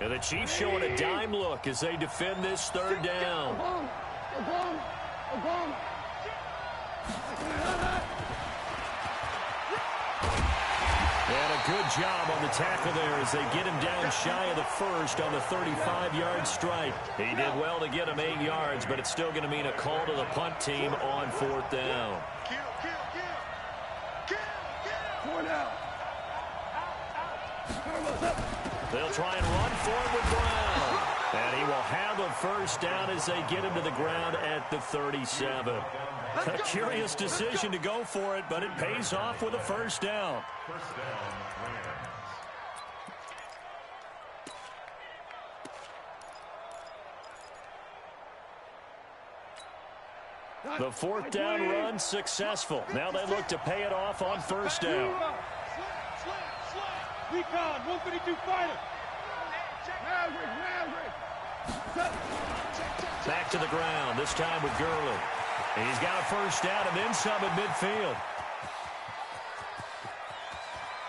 Speaker 2: And the Chiefs showing a dime look as they defend this 3rd down. And a good job on the tackle there as they get him down shy of the first on the 35-yard strike. He did well to get him 8 yards, but it's still going to mean a call to the punt team on 4th down. They'll try and run for it with Brown. And he will have a 1st down as they get him to the ground at the 37. A curious decision to go for it, but it pays off with a 1st down. The 4th down run successful. Now they look to pay it off on 1st down.
Speaker 1: Recon, 152 fighter.
Speaker 2: Back to the ground, this time with Gurley. He's got a 1st down and then some at midfield.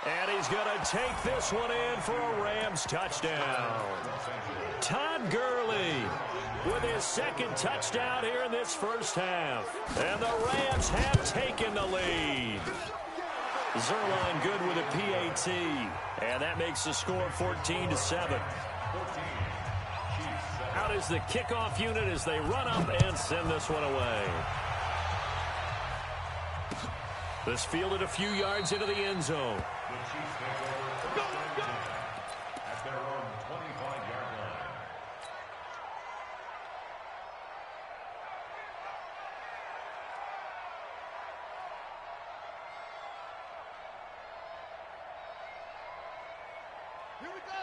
Speaker 2: And he's going to take this one in for a Rams touchdown. Todd Gurley with his 2nd touchdown here in this 1st half. And the Rams have taken the lead. Zerline good with a PAT. And that makes the score 14-7. Out is the kickoff unit as they run up and send this one away. This fielded a few yards into the end zone.
Speaker 4: The Chiefs take over at their own 25-yard line.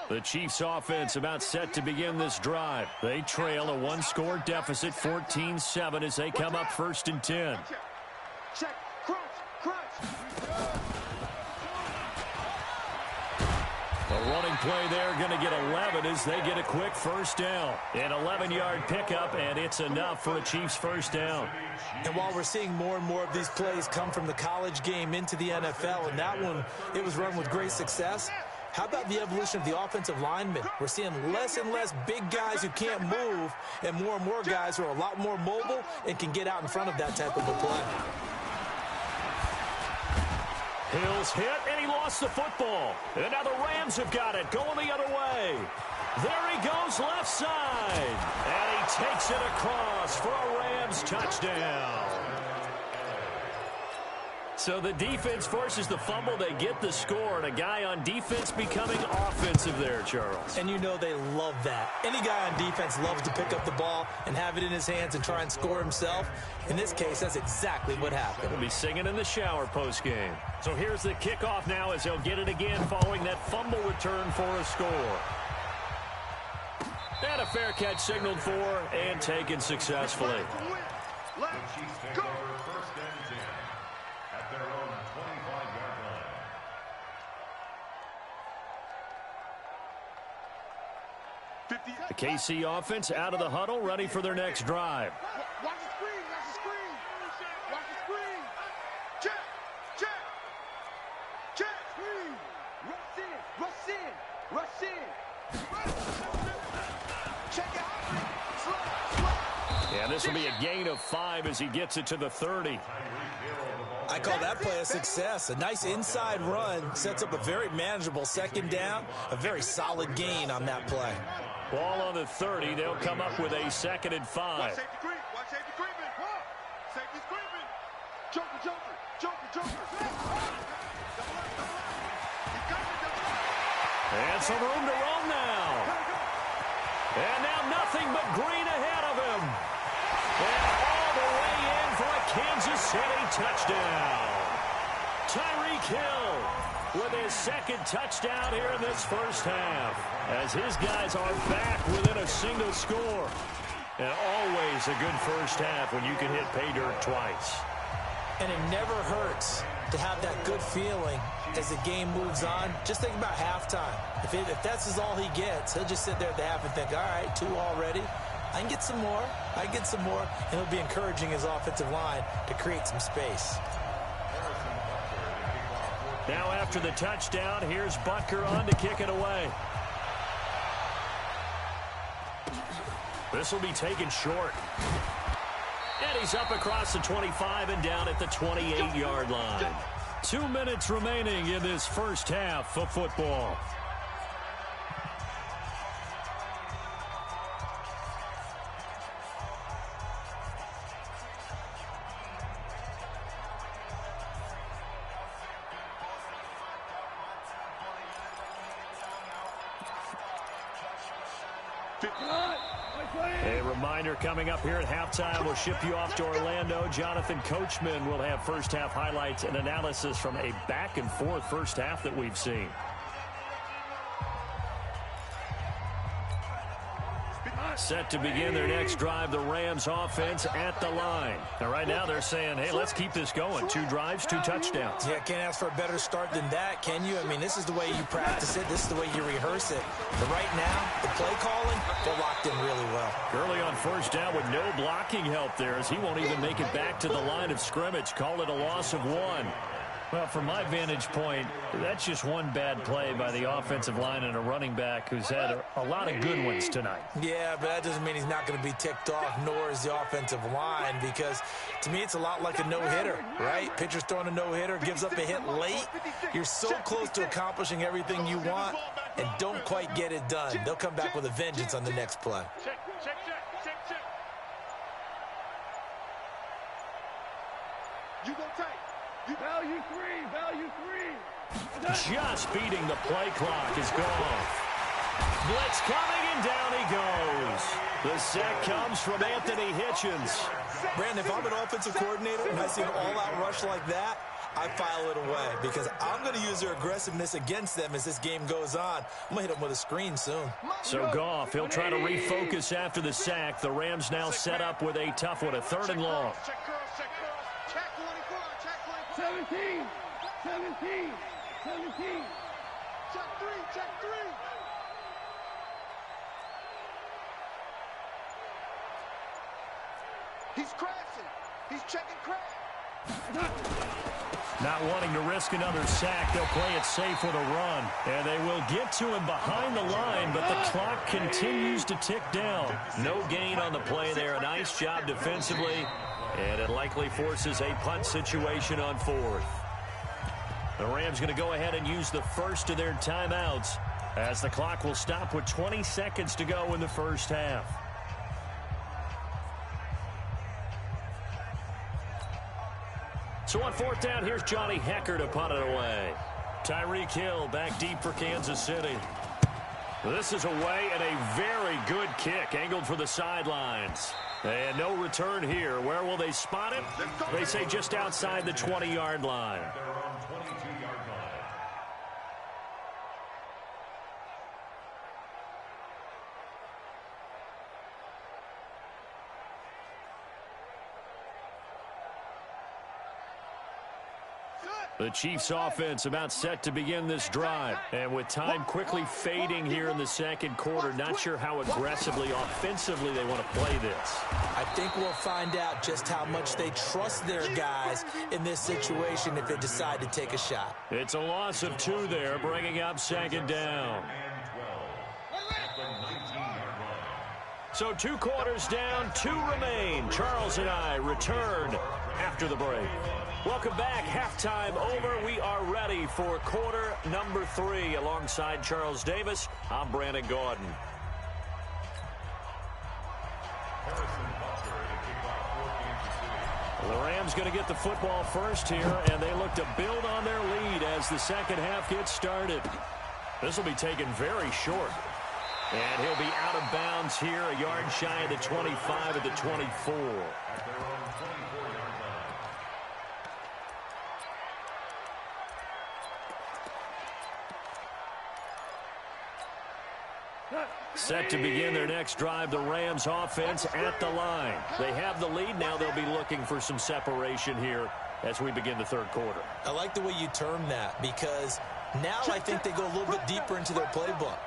Speaker 2: The Chiefs offense about set to begin this drive. They trail a 1-score deficit, 14-7 as they come up 1st and 10.
Speaker 1: Check, crunch.
Speaker 2: A running play there, going to get 11 as they get a quick 1st down. An 11-yard pickup, and it's enough for a Chiefs 1st down.
Speaker 3: And while we're seeing more and more of these plays come from the college game into the NFL, and that one, it was run with great success, how about the evolution of the offensive linemen? We're seeing less and less big guys who can't move and more guys who are a lot more mobile and can get out in front of that type of a play.
Speaker 2: Hill's hit, and he lost the football. And now the Rams have got it, going the other way. There he goes left side. And he takes it across for a Rams touchdown. So the defense forces the fumble. They get the score, and a guy on defense becoming offensive there, Charles.
Speaker 3: And you know they love that. Any guy on defense loves to pick up the ball and have it in his hands and try and score himself. In this case, that's exactly what happened.
Speaker 2: He'll be singing in the shower post-game. So here's the kickoff now as he'll get it again following that fumble return for a score. And a fair catch signaled for and taken successfully.
Speaker 4: Chiefs take over first and 10 at their own 25-yard line.
Speaker 2: The KC offense out of the huddle, ready for their next drive.
Speaker 1: Watch the screen, watch the screen. Watch the screen. Check, check, check. Screen. Rush in, rush in, rush in. Check it out.
Speaker 2: Yeah, this will be a gain of 5 as he gets it to the 30.
Speaker 3: I call that play a success. A nice inside run sets up a very manageable second down, a very solid gain on that play.
Speaker 2: Ball on the 30. They'll come up with a 2nd and 5.
Speaker 1: Watch safety creep. Watch safety creeping. Safety's creeping. Joker, joker, joker, joker.
Speaker 2: And some room to roam now. And now nothing but green ahead of him. And all the way in for a Kansas City touchdown. Tyreek Hill with his 2nd touchdown here in this first half, as his guys are back within a single score. And always a good first half when you can hit pay dirt twice.
Speaker 3: And it never hurts to have that good feeling as the game moves on. Just think about halftime. If that's all he gets, he'll just sit there at the half and think, all right, 2 already. I can get some more. I can get some more. And he'll be encouraging his offensive line to create some space.
Speaker 2: Now after the touchdown, here's Butker on to kick it away. This will be taken short. And he's up across the 25 and down at the 28-yard line. 2 minutes remaining in this first half of football. A reminder coming up here at halftime. We'll ship you off to Orlando. Jonathan Coachman will have first half highlights and analysis from a back and forth first half that we've seen. Set to begin their next drive, the Rams offense at the line. And right now they're saying, hey, let's keep this going. 2 drives, 2 touchdowns.
Speaker 3: Yeah, can't ask for a better start than that, can you? I mean, this is the way you practice it. This is the way you rehearse it. But right now, the play calling, they're locked in really well.
Speaker 2: Early on first down with no blocking help there, as he won't even make it back to the line of scrimmage. Call it a loss of 1. Well, from my vantage point, that's just one bad play by the offensive line and a running back who's had a lot of good ones tonight.
Speaker 3: Yeah, but that doesn't mean he's not going to be ticked off, nor is the offensive line, because to me it's a lot like a no-hitter, right? Pitcher's throwing a no-hitter, gives up a hit late. You're so close to accomplishing everything you want and don't quite get it done. They'll come back with a vengeance on the next play.
Speaker 1: Check. You go tight. Value three.
Speaker 2: Just beating the play clock is gone. Blitz coming, and down he goes. The sack comes from Anthony Hitchens.
Speaker 3: Brandon, if I'm an offensive coordinator and I see an all-out rush like that, I file it away because I'm going to use their aggressiveness against them as this game goes on. I'm going to hit them with a screen soon.
Speaker 2: So Goff, he'll try to refocus after the sack. The Rams now set up with a tough one, a 3rd and long.
Speaker 1: Check 17. Check 3. He's crashing. He's checking crash.
Speaker 2: Not wanting to risk another sack, they'll play it safe with a run. And they will get to him behind the line, but the clock continues to tick down. No gain on the play there. A nice job defensively. And it likely forces a punt situation on 4th. The Rams going to go ahead and use the first of their timeouts as the clock will stop with 20 seconds to go in the first half. So on fourth down, here's Johnny Hecker to punt it away. Tyreek Hill back deep for Kansas City. This is away and a very good kick angled for the sidelines. And no return here. Where will they spot it? They say just outside the 20-yard line. The Chiefs offense about set to begin this drive. And with time quickly fading here in the second quarter, not sure how aggressively, offensively they want to play this.
Speaker 3: I think we'll find out just how much they trust their guys in this situation if they decide to take a shot.
Speaker 2: It's a loss of 2 there, bringing up second down. So 2 quarters down, 2 remain. Charles and I return after the break. Welcome back. Halftime over. We are ready for quarter number 3. Alongside Charles Davis, I'm Brandon Gordon. The Rams going to get the football first here, and they look to build on their lead as the second half gets started. This will be taken very short. And he'll be out of bounds here, a yard shy of the 25 at the 24. Set to begin their next drive, the Rams offense at the line. They have the lead. Now they'll be looking for some separation here as we begin the third quarter.
Speaker 3: I like the way you term that, because now I think they go a little bit deeper into their playbook.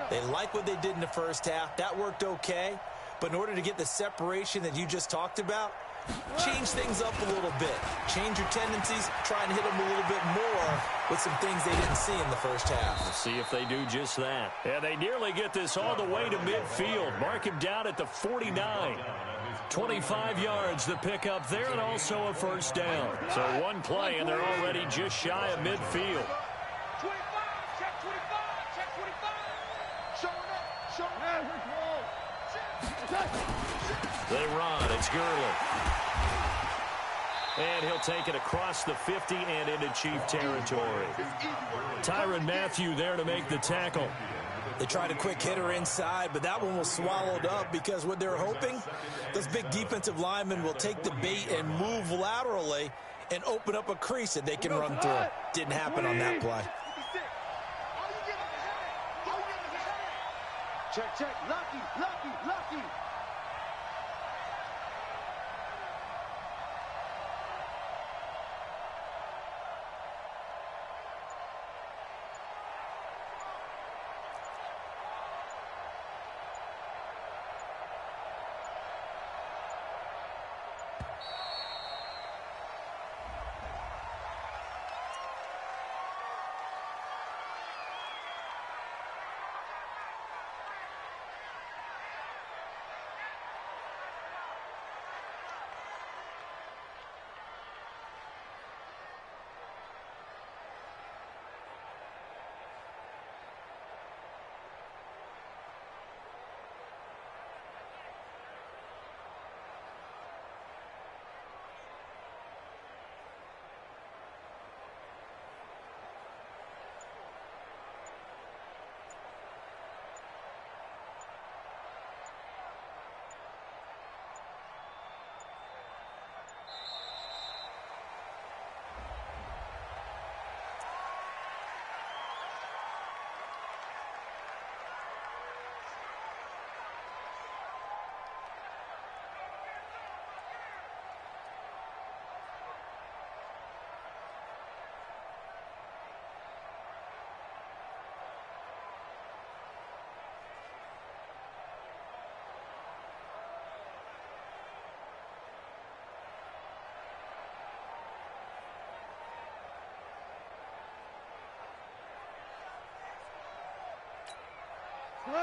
Speaker 3: They like what they did in the first half. That worked okay. But in order to get the separation that you just talked about, change things up a little bit. Change your tendencies. Try and hit them a little bit more with some things they didn't see in the first half.
Speaker 2: Let's see if they do just that. And they nearly get this all the way to midfield. Mark him down at the 49. 25 yards the pick up there, and also a first down. So one play, and they're already just shy of midfield.
Speaker 1: 25, check 25, check 25. Showing up, showing up.
Speaker 2: They run. It's Gurley. And he'll take it across the 50 and into Chief territory. Tyrann Mathieu there to make the tackle.
Speaker 3: They tried a quick hitter inside, but that one was swallowed up because what they're hoping, those big defensive linemen will take the bait and move laterally and open up a crease that they can run through. Didn't happen on that play.
Speaker 1: Check, check, lucky, lucky, lucky.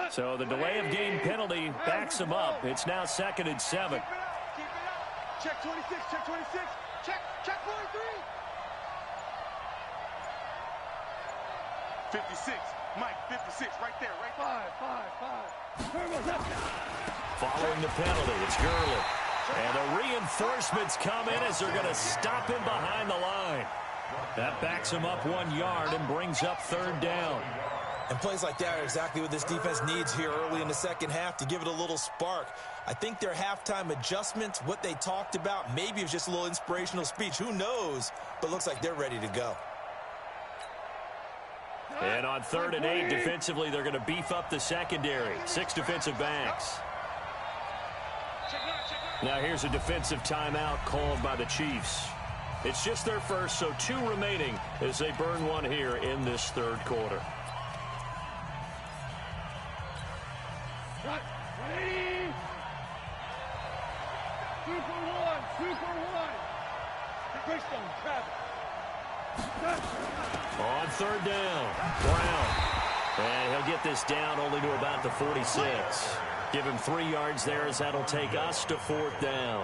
Speaker 2: So the delay of game penalty backs him up. It's now 2nd and 7.
Speaker 1: Keep it up. Check 26, check 26. Check 43. 56. Mike, 56. Right there, right there. 5.
Speaker 2: Following the penalty, it's Gurley. And the reinforcements come in as they're going to stop him behind the That backs him up 1 yard and brings up third down.
Speaker 3: And plays like that are exactly what this defense needs here early in the second half to give it a little spark. I think their halftime adjustments, what they talked about, maybe it was just a little inspirational speech. Who knows? But looks like they're ready to go.
Speaker 2: And on 3rd and 8, defensively, they're going to beef up the secondary. 6 defensive backs. Now here's a defensive timeout called by the Chiefs. It's just their first, so 2 remaining as they burn one here in this third quarter. On 3rd down, Brown. And he'll get this down only to about the 46. Give him 3 yards there as that'll take us to 4th down.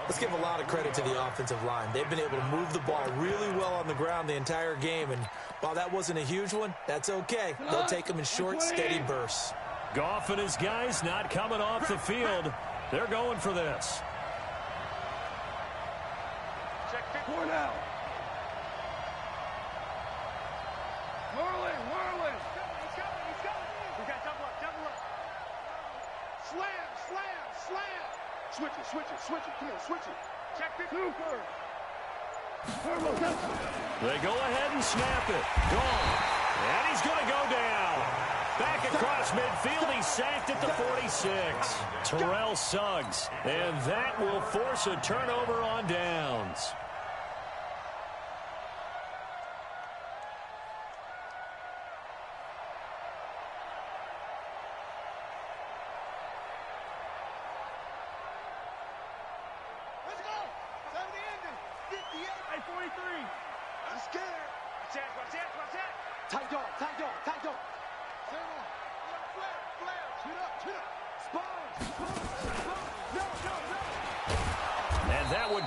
Speaker 3: Let's give a lot of credit to the offensive line. They've been able to move the ball really well on the ground the entire game. And while that wasn't a huge one, that's okay. They'll take them in short, steady bursts.
Speaker 2: Goff and his guys not coming off the field. They're going for this.
Speaker 1: Check 4 now. Whirling. He's coming. We got double up. Slam. Switch it. Come on, switch it. Check 50.
Speaker 2: They go ahead and snap it. Gone. And he's going to go down. Back across midfield. He's sacked at the 46. Terrell Suggs. And that will force a turnover on downs.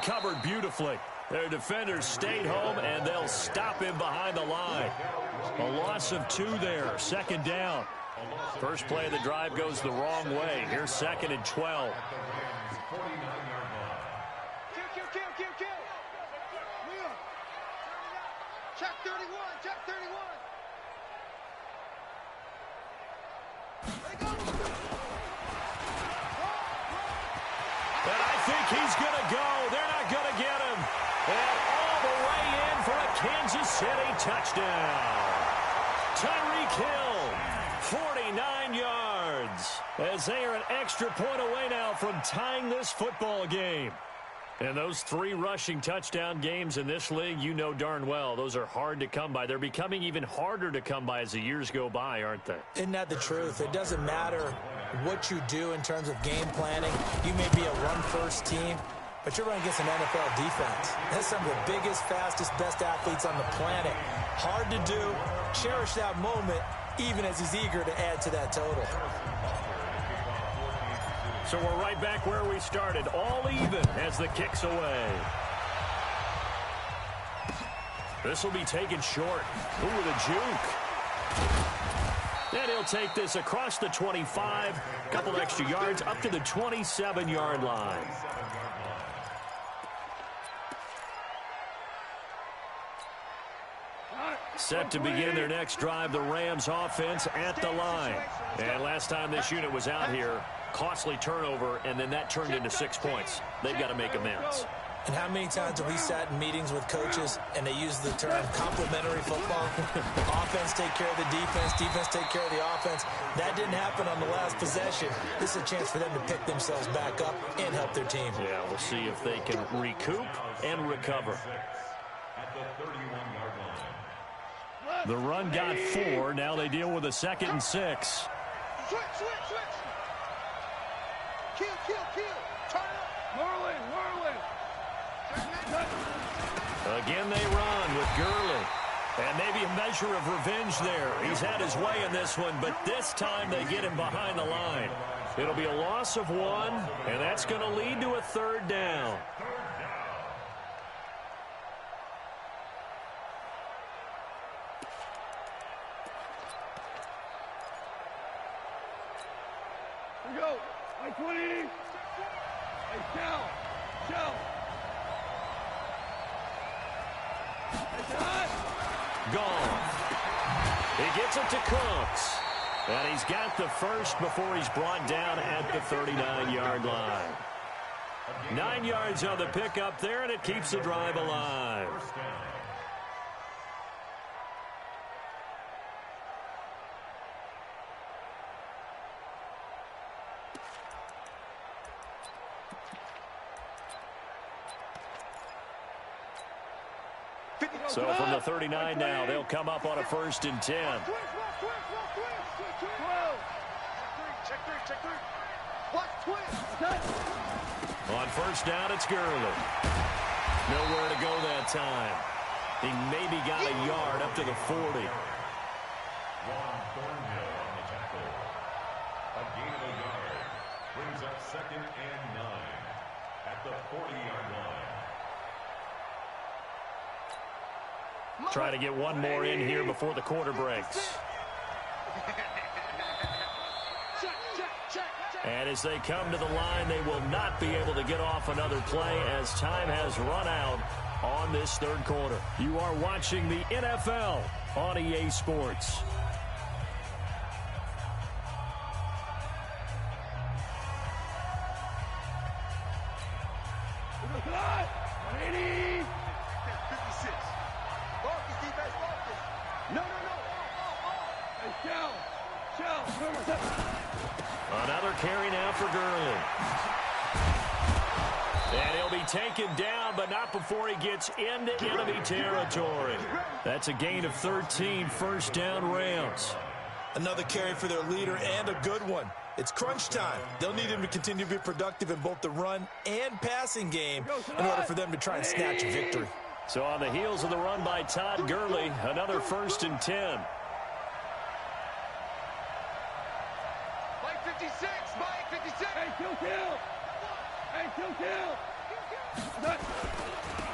Speaker 2: Covered beautifully. Their defenders stayed home, and they'll stop him behind the line. A loss of 2 there. 2nd down. First play of the drive goes the wrong way. Here's 2nd and 12.
Speaker 1: Kill. Leon. Check 31.
Speaker 2: And I think he's going to go. They're not going to get him. And all the way in for a Kansas City touchdown. Tyreek Hill, 49 yards. As they are an extra point away now from tying this football game. And those 3 rushing touchdown games in this league, you know darn well, those are hard to come by. They're becoming even harder to come by as the years go by, aren't they?
Speaker 3: Isn't that the truth? It doesn't matter what you do in terms of game planning. You may be a run-first team, but you're running against an NFL defense. That's some of the biggest, fastest, best athletes on the planet. Hard to do. Cherish that moment, even as he's eager to add to that total.
Speaker 2: So we're right back where we started, all even as the kick's away. This will be taken short. Ooh, with a juke. And he'll take this across the 25, couple extra yards up to the 27-yard line. Set to begin their next drive, the Rams offense at the line. And last time this unit was out here, costly turnover, and then that turned into 6 points. They've got to make amends.
Speaker 3: And how many times have we sat in meetings with coaches and they use the term complementary football? Offense take care of the defense, defense take care of the offense. That didn't happen on the last possession. This is a chance for them to pick themselves back up and help their team.
Speaker 2: Yeah, we'll see if they can recoup and recover. The run got 4. Now they deal with a 2nd and 6.
Speaker 1: Switch. Kill. Turn up. Whirling.
Speaker 2: Again they run with Gurley. And maybe a measure of revenge there. He's had his way in this one, but this time they get him behind the line. It'll be a loss of 1, and that's going to lead to a 3rd down.
Speaker 1: Here we go. Y20. Hey, Shell.
Speaker 2: Gone. He gets it to Cooks. And he's got the first before he's brought down at the 39-yard line. 9 yards on the pickup there, and it keeps the drive alive. So from the 39 now, they'll come up on a 1st and 10. On 1st down, it's Gurley. Nowhere to go that time. He maybe got a yard up to the 40.
Speaker 4: A gain of a yard brings up 2nd and 9 at the 40-yard line.
Speaker 2: Try to get one more in here before the quarter breaks. And as they come to the line, they will not be able to get off another play as time has run out on this 3rd quarter. You are watching the NFL on EA Sports. Another carry now for Gurley. And he'll be taken down, but not before he gets into enemy territory. That's a gain of 13, 1st down Rams.
Speaker 3: Another carry for their leader, and a good one. It's crunch time. They'll need him to continue to be productive in both the run and passing game in order for them to try and snatch a victory.
Speaker 2: So on the heels of the run by Todd Gurley, another 1st and 10.
Speaker 1: Mike 56, Mike 56. Hey, kill. Hey, kill.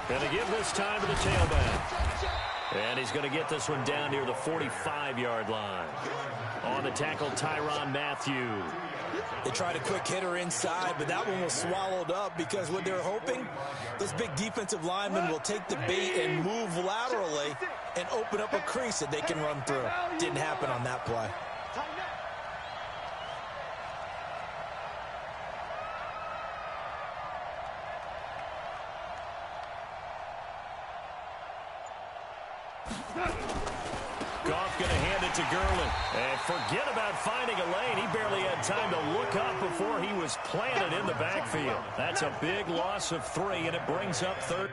Speaker 2: And they give this time to the tailback. And he's going to get this one down near the 45-yard line. On the tackle, Tyrann Mathieu.
Speaker 3: They tried a quick hitter inside, but that one was swallowed up because what they're hoping, those big defensive linemen will take the bait and move laterally and open up a crease that they can run through. Didn't happen on that play.
Speaker 2: Goff going to hand it to Gurley. And forget about finding a lane. He barely had time to look up before he was planted in the backfield. That's a big loss of 3, and it brings up 3rd.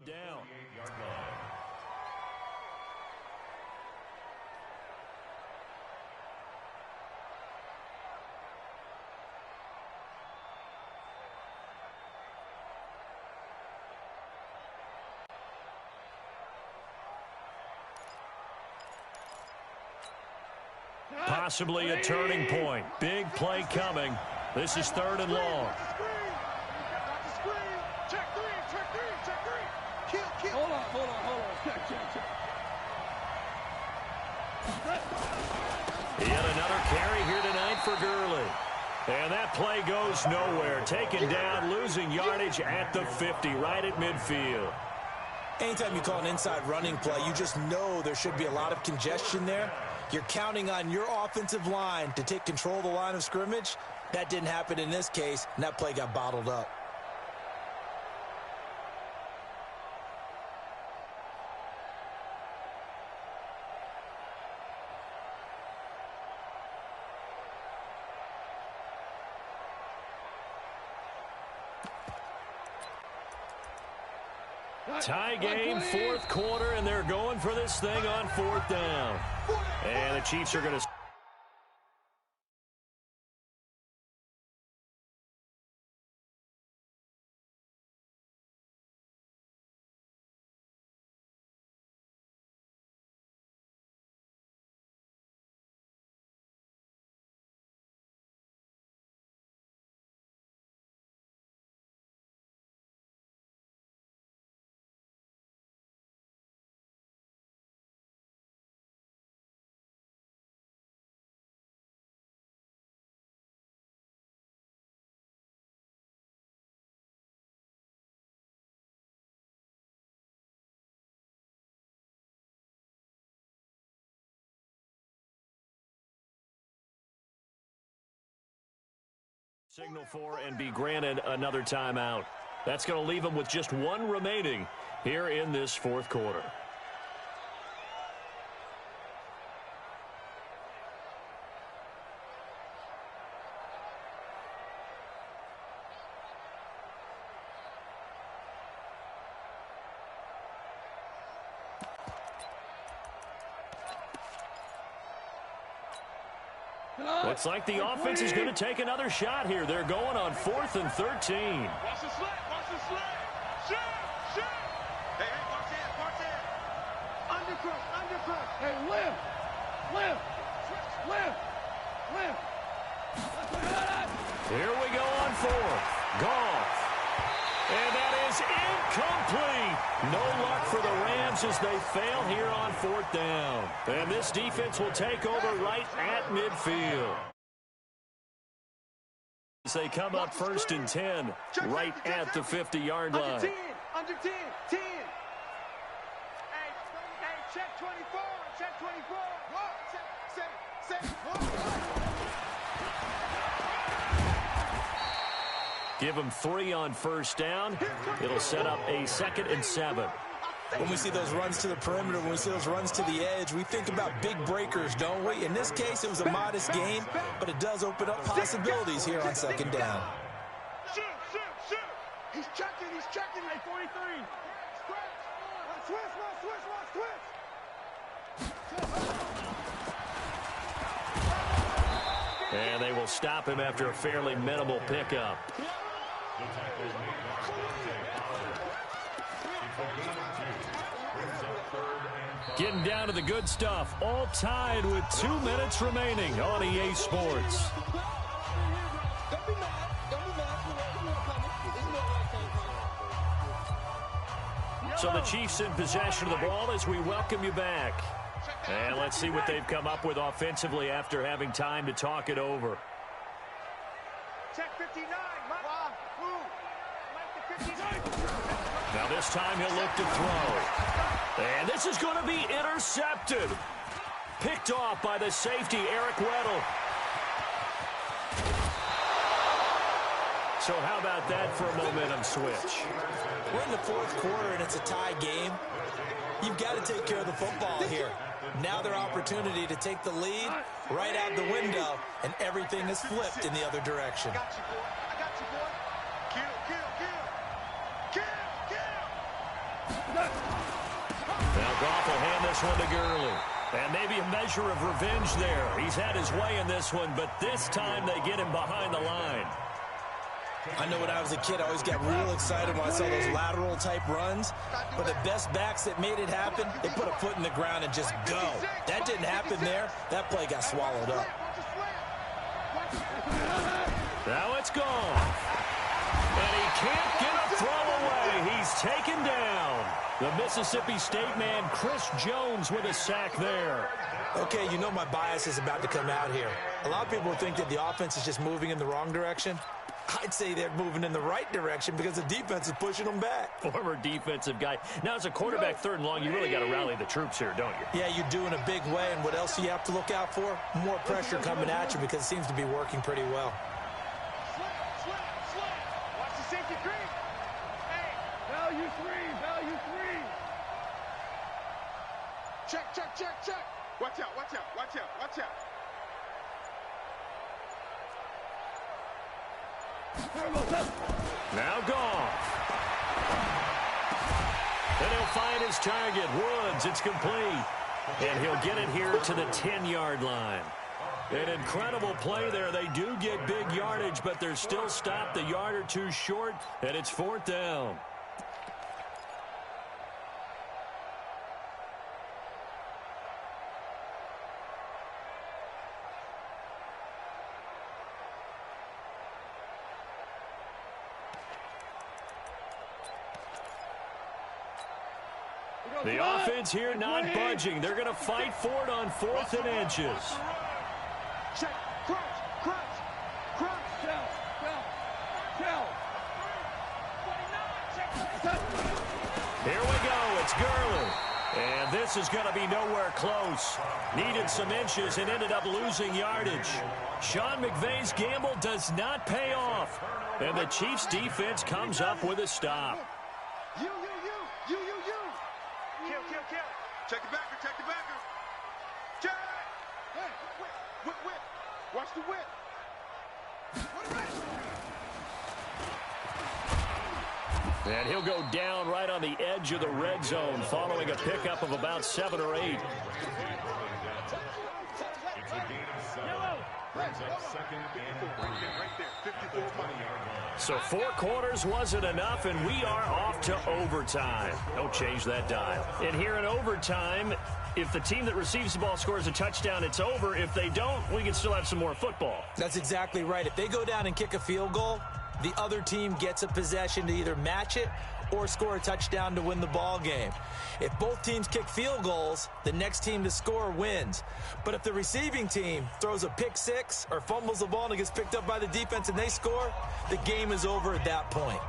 Speaker 2: Down. Possibly a turning point. Big play coming. This is 3rd and long.
Speaker 1: Hold on. Check.
Speaker 2: Yet another carry here tonight for Gurley. And that play goes nowhere. Taken down, losing yardage at the 50, right at midfield.
Speaker 3: Anytime you call an inside running play, you just know there should be a lot of congestion there. You're counting on your offensive line to take control of the line of scrimmage. That didn't happen in this case, and that play got bottled up.
Speaker 2: Tie game, 4th quarter, and they're going for this thing on 4th down. And the Chiefs are going to Signal for and be granted another timeout. That's going to leave them with just one remaining here in this fourth quarter. Looks like the offense is going to take another shot here. They're going on 4th and 13.
Speaker 1: Watch the slant, watch the slant. Shoot, shoot. Hey, watch it, watch it. Undercut, undercut. Hey, lift, lift, lift, lift.
Speaker 2: Here we go on 4th. Goff. And that is incomplete. No luck for the Rams as they fail here on 4th down. And this defense will take over right at midfield. As they come up 1st and 10, right at the 50-yard line.
Speaker 1: Under 10, 10. Hey, check 24, check 24. Set.
Speaker 2: Give them 3 on 1st down. It'll set up a 2nd and 7.
Speaker 3: When we see those runs to the perimeter, when we see those runs to the edge, we think about big breakers, don't we? In this case, it was a modest gain, but it does open up possibilities here on 2nd down.
Speaker 1: Shoot. He's checking, like 43. Switch.
Speaker 2: And they will stop him after a fairly minimal pickup. Getting down to the good stuff. All tied with 2 minutes remaining on EA Sports. So the Chiefs in possession of the ball as we welcome you back. And let's see what they've come up with offensively after having time to talk it over.
Speaker 1: Check 59.
Speaker 2: Now this time he'll look to throw. And this is going to be intercepted. Picked off by the safety, Eric Weddle. So how about that for a momentum switch?
Speaker 3: We're in the 4th quarter, and it's a tie game. You've got to take care of the football here. Now their opportunity to take the lead right out the window, and everything is flipped in the other direction.
Speaker 1: I got you, boy. Kill.
Speaker 2: Now Goff will hand this one to Gurley. And maybe a measure of revenge there. He's had his way in this one, but this time they get him behind the line.
Speaker 3: I know when I was a kid, I always got real excited when I saw those lateral-type runs. But the best backs that made it happen, they put a foot in the ground and just go. That didn't happen there. That play got swallowed up.
Speaker 2: Now it's gone. And he can't get a throw away. He's taken down. The Mississippi State man, Chris Jones, with a sack there.
Speaker 3: Okay, you know my bias is about to come out here. A lot of people think that the offense is just moving in the wrong direction. I'd say they're moving in the right direction because the defense is pushing them back.
Speaker 2: Former defensive guy. Now, as a quarterback 3rd and long, you really got to rally the troops here, don't you?
Speaker 3: Yeah, you do in a big way. And what else do you have to look out for? More pressure coming at you because it seems to be working pretty well.
Speaker 1: Watch the safety green. Hey, value three. Check. Watch out.
Speaker 2: Now Goff. And he'll find his target. Woods, it's complete. And he'll get it here to the 10-yard line. An incredible play there. They do get big yardage, but they're still stopped a yard or two short, and it's 4th down. The offense here not budging. They're going to fight for it on 4th and inches.
Speaker 1: Check. Crunch.
Speaker 2: Here we go. It's Gurley. And this is going to be nowhere close. Needed some inches and ended up losing yardage. Sean McVay's gamble does not pay off. And the Chiefs defense comes up with a stop.
Speaker 1: You. Kill. Check the backer. Check. Hey, whip. Watch the whip.
Speaker 2: And he'll go down right on the edge of the red zone following a pickup of about 7 or 8.
Speaker 4: It's a gain of 7. Brings up second and 3.
Speaker 1: Right there. 54-20-yard line.
Speaker 2: So 4 quarters wasn't enough, and we are off to overtime. Don't change that dial. And here in overtime, if the team that receives the ball scores a touchdown, it's over. If they don't, we can still have some more football.
Speaker 3: That's exactly right. If they go down and kick a field goal, the other team gets a possession to either match it or score a touchdown to win the ball game. If both teams kick field goals, the next team to score wins. But if the receiving team throws a pick six or fumbles the ball and it gets picked up by the defense and they score, the game is over at that point.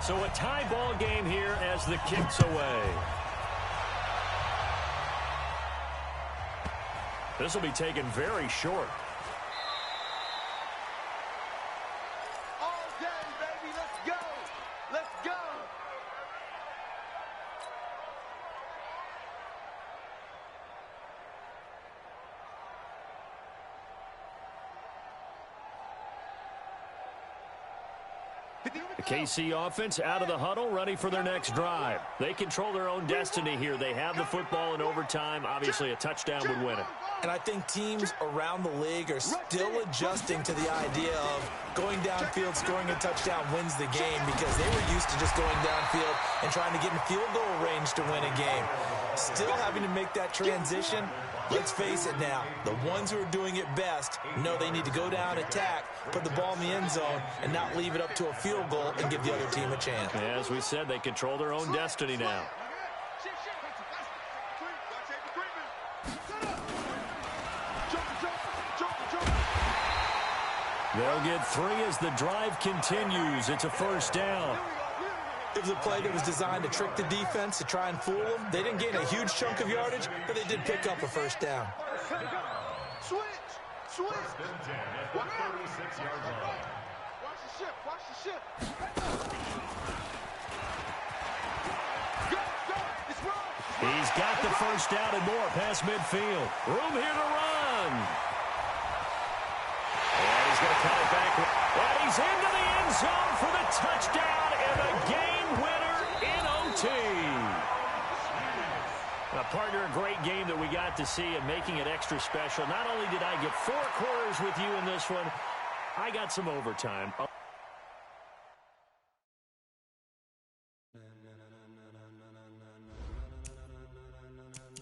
Speaker 2: So a tie ball game here as the kick's away. This will be taken very short.
Speaker 1: All day, baby. Let's go.
Speaker 2: The KC offense out of the huddle, ready for their next drive. They control their own destiny here. They have the football in overtime. Obviously, a touchdown would win it.
Speaker 3: And I think teams around the league are still adjusting to the idea of going downfield, scoring a touchdown wins the game, because they were used to just going downfield and trying to get in field goal range to win a game. Still having to make that transition. Let's face it now, the ones who are doing it best know they need to go down, attack, put the ball in the end zone, and not leave it up to a field goal and give the other team a chance.
Speaker 2: As we said, they control their own destiny now. They'll get 3 as the drive continues. It's a first down.
Speaker 3: It was a play that was designed to trick the defense, to try and fool them. They didn't gain a huge chunk of yardage, but they did pick up a first down.
Speaker 1: Switch.
Speaker 4: First and 10 at the 36-yard line.
Speaker 1: Watch the ship. Go.
Speaker 2: He's got the first down and more past midfield. Room here to run. And he's going to cut it back. And he's into the end zone for the touchdown and the game winner in OT. Partner, a great game that we got to see, and making it extra special. Not only did I get 4 quarters with you in this one, I got some overtime.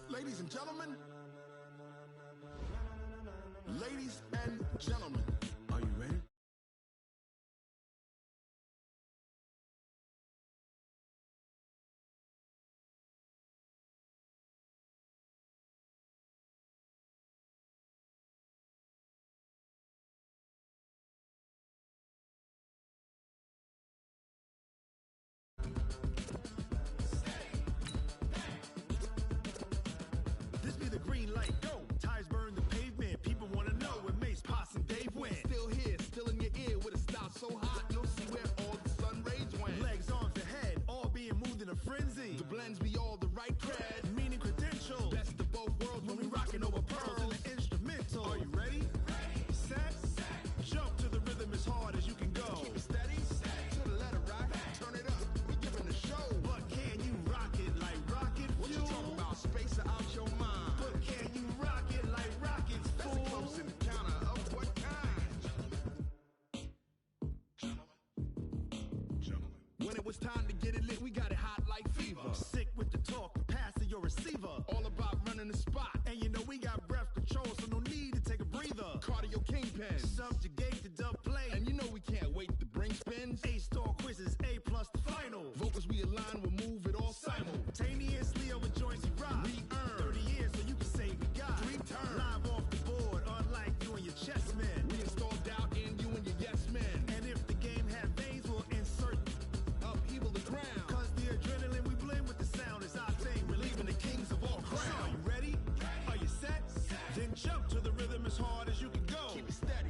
Speaker 5: Ladies and gentlemen, are you ready? This be the green light, go. Tires burn the pavement. People want to know where Mace, Potts, and Dave went. Still here, still in your ear with a style so hot, you'll see where all the sun rays went. Legs, arms, ahead, all being moved in a frenzy. The blends be all the right cred, meaning credentials. Best of both worlds when we rocking over pearls in the instrumental. Are you ready? Set. Jump to the rhythm as hard as you can go. Keep it steady. To the letter, right? Turn it up. We giving the show. But can you rock it like rocket fuel? What you talking about? Space out your mind. But can you rock it like rockets, fool? That's a close encounter of what kind? Gentlemen. When it was time to get it lit, we got it hot like fever. Sick with the talk, pass to your receiver. All about running the spot. And you know we got breath control, so no need to take a breather. Cardio kingpin, subjugate the dub play. And you know we can't wait to bring spins. A-star quizzes, A+ the final. Vocals we align, we'll move it all simultaneously over joints we rock. We earn 30 years so you can say we got 3 turns. Live off the board, unlike you and your chess men. We installed doubt in you and your yes men. And if the game jump to the rhythm as hard as you can go. Keep it steady,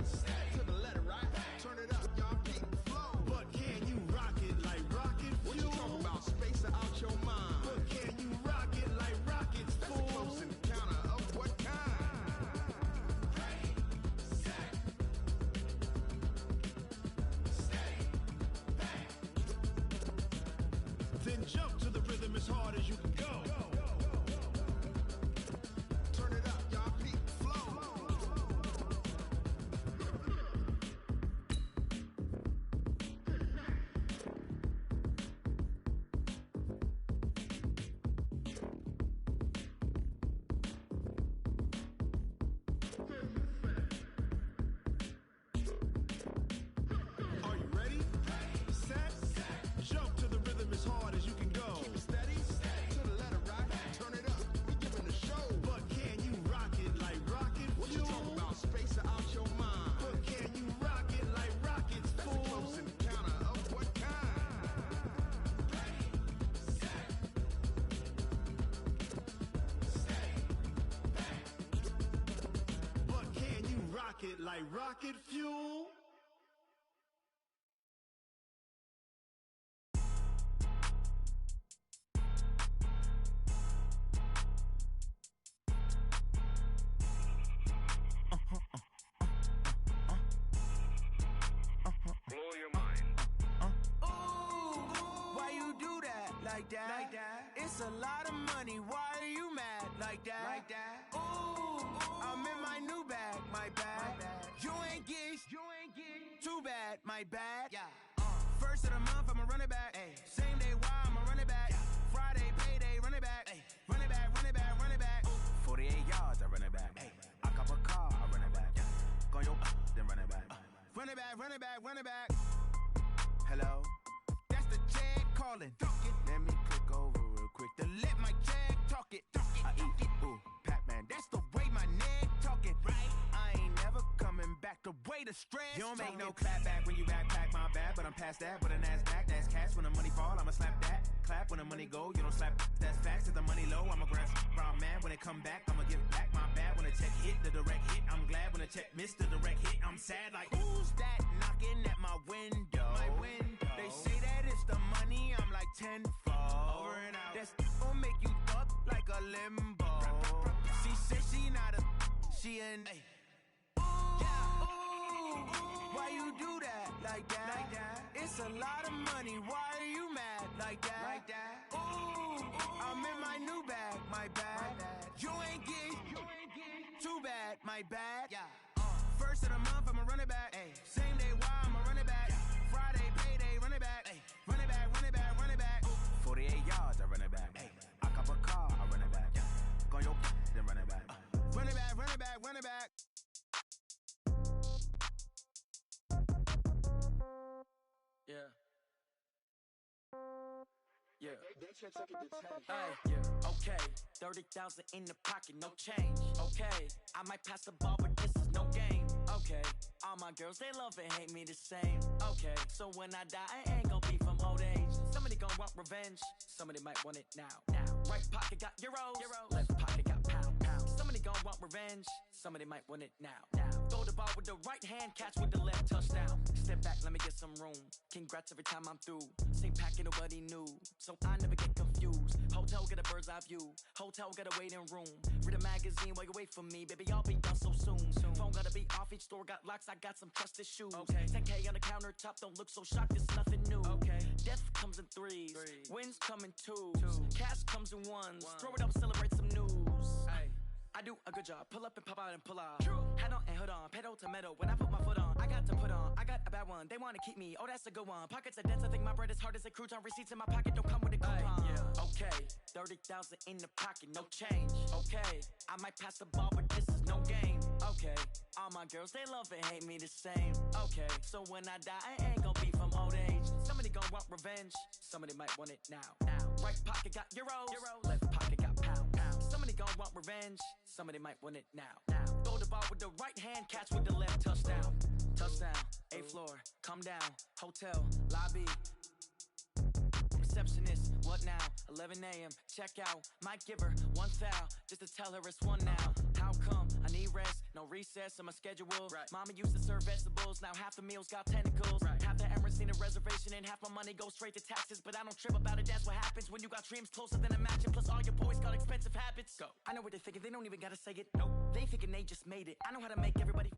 Speaker 5: to the letter, right? Turn it up, y'all peak flow. But can you rock it like rocket fuel? What you talking about? Space out your mind. But can you rock it like rockets, fool? That's a close encounter of what kind? Ready, set, steady, bang. Then jump to the rhythm as hard as you can go. Turn it up, y'all peak flow. Are you ready? Set, jump to the rhythm as hard as you can go. Keep it steady, to the letter, right? Turn it up, we giving a show. But can you rock it like rocket fuel? What you talking about? Space out your mind. But can you rock it like rockets, fool? That's a close encounter of what kind? Ready, set, steady, bang. But can you rock it like rocket fuel?
Speaker 1: Blow your mind.
Speaker 6: Why you do that like that? Like that? It's a lot of money. Why are you mad like that? Like that? Ooh, I'm in my new bag, my bad. You ain't get too bad, my bad. Yeah. First of the month, I'ma run it back. Ay. Same day, why I'ma run it back. Yeah. Friday, payday, run it back. Ay. Run it back, run it back, run it back. 48 yards, I run it back. Ay. I cop a car, I run it back. Yeah. Go your then run it back. Run it back, run it back, run it back. Hello? That's the jag calling. Let me click over real quick to let my jag talk it. I eat it, ooh, Pac-Man. That's the way my neck talking. Right? I ain't never coming back the way the stress. You don't make no clap back when you backpack, my bad. But I'm past that with a NASDAQ. That's cash when the money fall, I'ma slap that. Clap when the money go, you don't slap. That's facts. If the money low, I'ma grab brown man. When it come back, I'ma give back my bad. When the check hit, the direct hit. I'm glad when the check missed the direct hit. I'm sad like, who's that knocking at my window? My window. They say that it's the money, I'm like tenfold. Over and out. That's gon' make you fuck like a limbo. She said she not a, she an. Why you do that like that? Like that? It's a lot of money. Why are you mad like that? Like that? Ooh, I'm in my new bag, my bad. You ain't get too bad, my bad. Yeah. First of the month, I'ma run it back. Ay. Same day, why I'ma run it back. Yeah. Friday, payday, run it back. Ay. Run it back, run it back, run it back. 48 yards, I run it back. Ay. I cop a car, I run it back. Yeah. Go your then run it back. Run it back, run it back, run it back.
Speaker 7: Yeah. Yeah. Hey, yeah. Okay. 30,000 in the pocket, no change. Okay. I might pass the ball, but this is no game. Okay. All my girls, they love and hate me the same. Okay. So when I die, I ain't gon' be from old age. Somebody gon' want revenge. Somebody might want it now. Right pocket got euros. Left pocket got pound. Somebody gon' want revenge. Somebody might want it now. Throw the ball with the right hand, catch with the left, touchdown. Step back, let me get some room. Congrats every time I'm through. Same packet, nobody knew. So I never get confused. Hotel get a bird's eye view. Hotel get a waiting room. Read a magazine while you wait for me. Baby, I'll be done so soon. Phone gotta be off, each store got locks. I got some trusted shoes. Okay. 10K on the countertop, don't look so shocked, it's nothing new. Okay. Death comes in threes. Wins come in twos. Cash comes in ones. Throw it up, celebrate some news. Ay. I do a good job. Pull up and pop out and pull out. True. Head on and hood on. Pedal to metal. When I put my foot on, I got to put on. I got a bad one. They want to keep me. Oh, that's a good one. Pockets are dense. I think my bread is hard as a crouton. Receipts in my pocket don't come with a coupon. Yeah. Okay. 30,000 in the pocket. No change. Okay. I might pass the ball, but this is no game. Okay. All my girls, they love and hate me the same. Okay. So when I die, I ain't gonna be from old age. Somebody gonna want revenge. Somebody might want it now. Right pocket got euros. Left pocket got pound. Somebody gonna want revenge. Somebody might want it now. Throw the ball with the right hand, catch with the left, touchdown. Touchdown, 8th floor, come down, hotel, lobby. Receptionist, what now? 11 a.m., check out. Might give her one foul, just to tell her it's one now. How come? I need rest, no recess in my schedule. Right. Mama used to serve vegetables, now half the meals got tentacles. Right. Half the Emirates need a reservation and half my money goes straight to taxes. But I don't trip about it, that's what happens when you got dreams closer than a match. And plus all your boys got expensive habits. Go. I know what they're thinking, they don't even gotta say it. Nope. They thinking they just made it. I know how to make everybody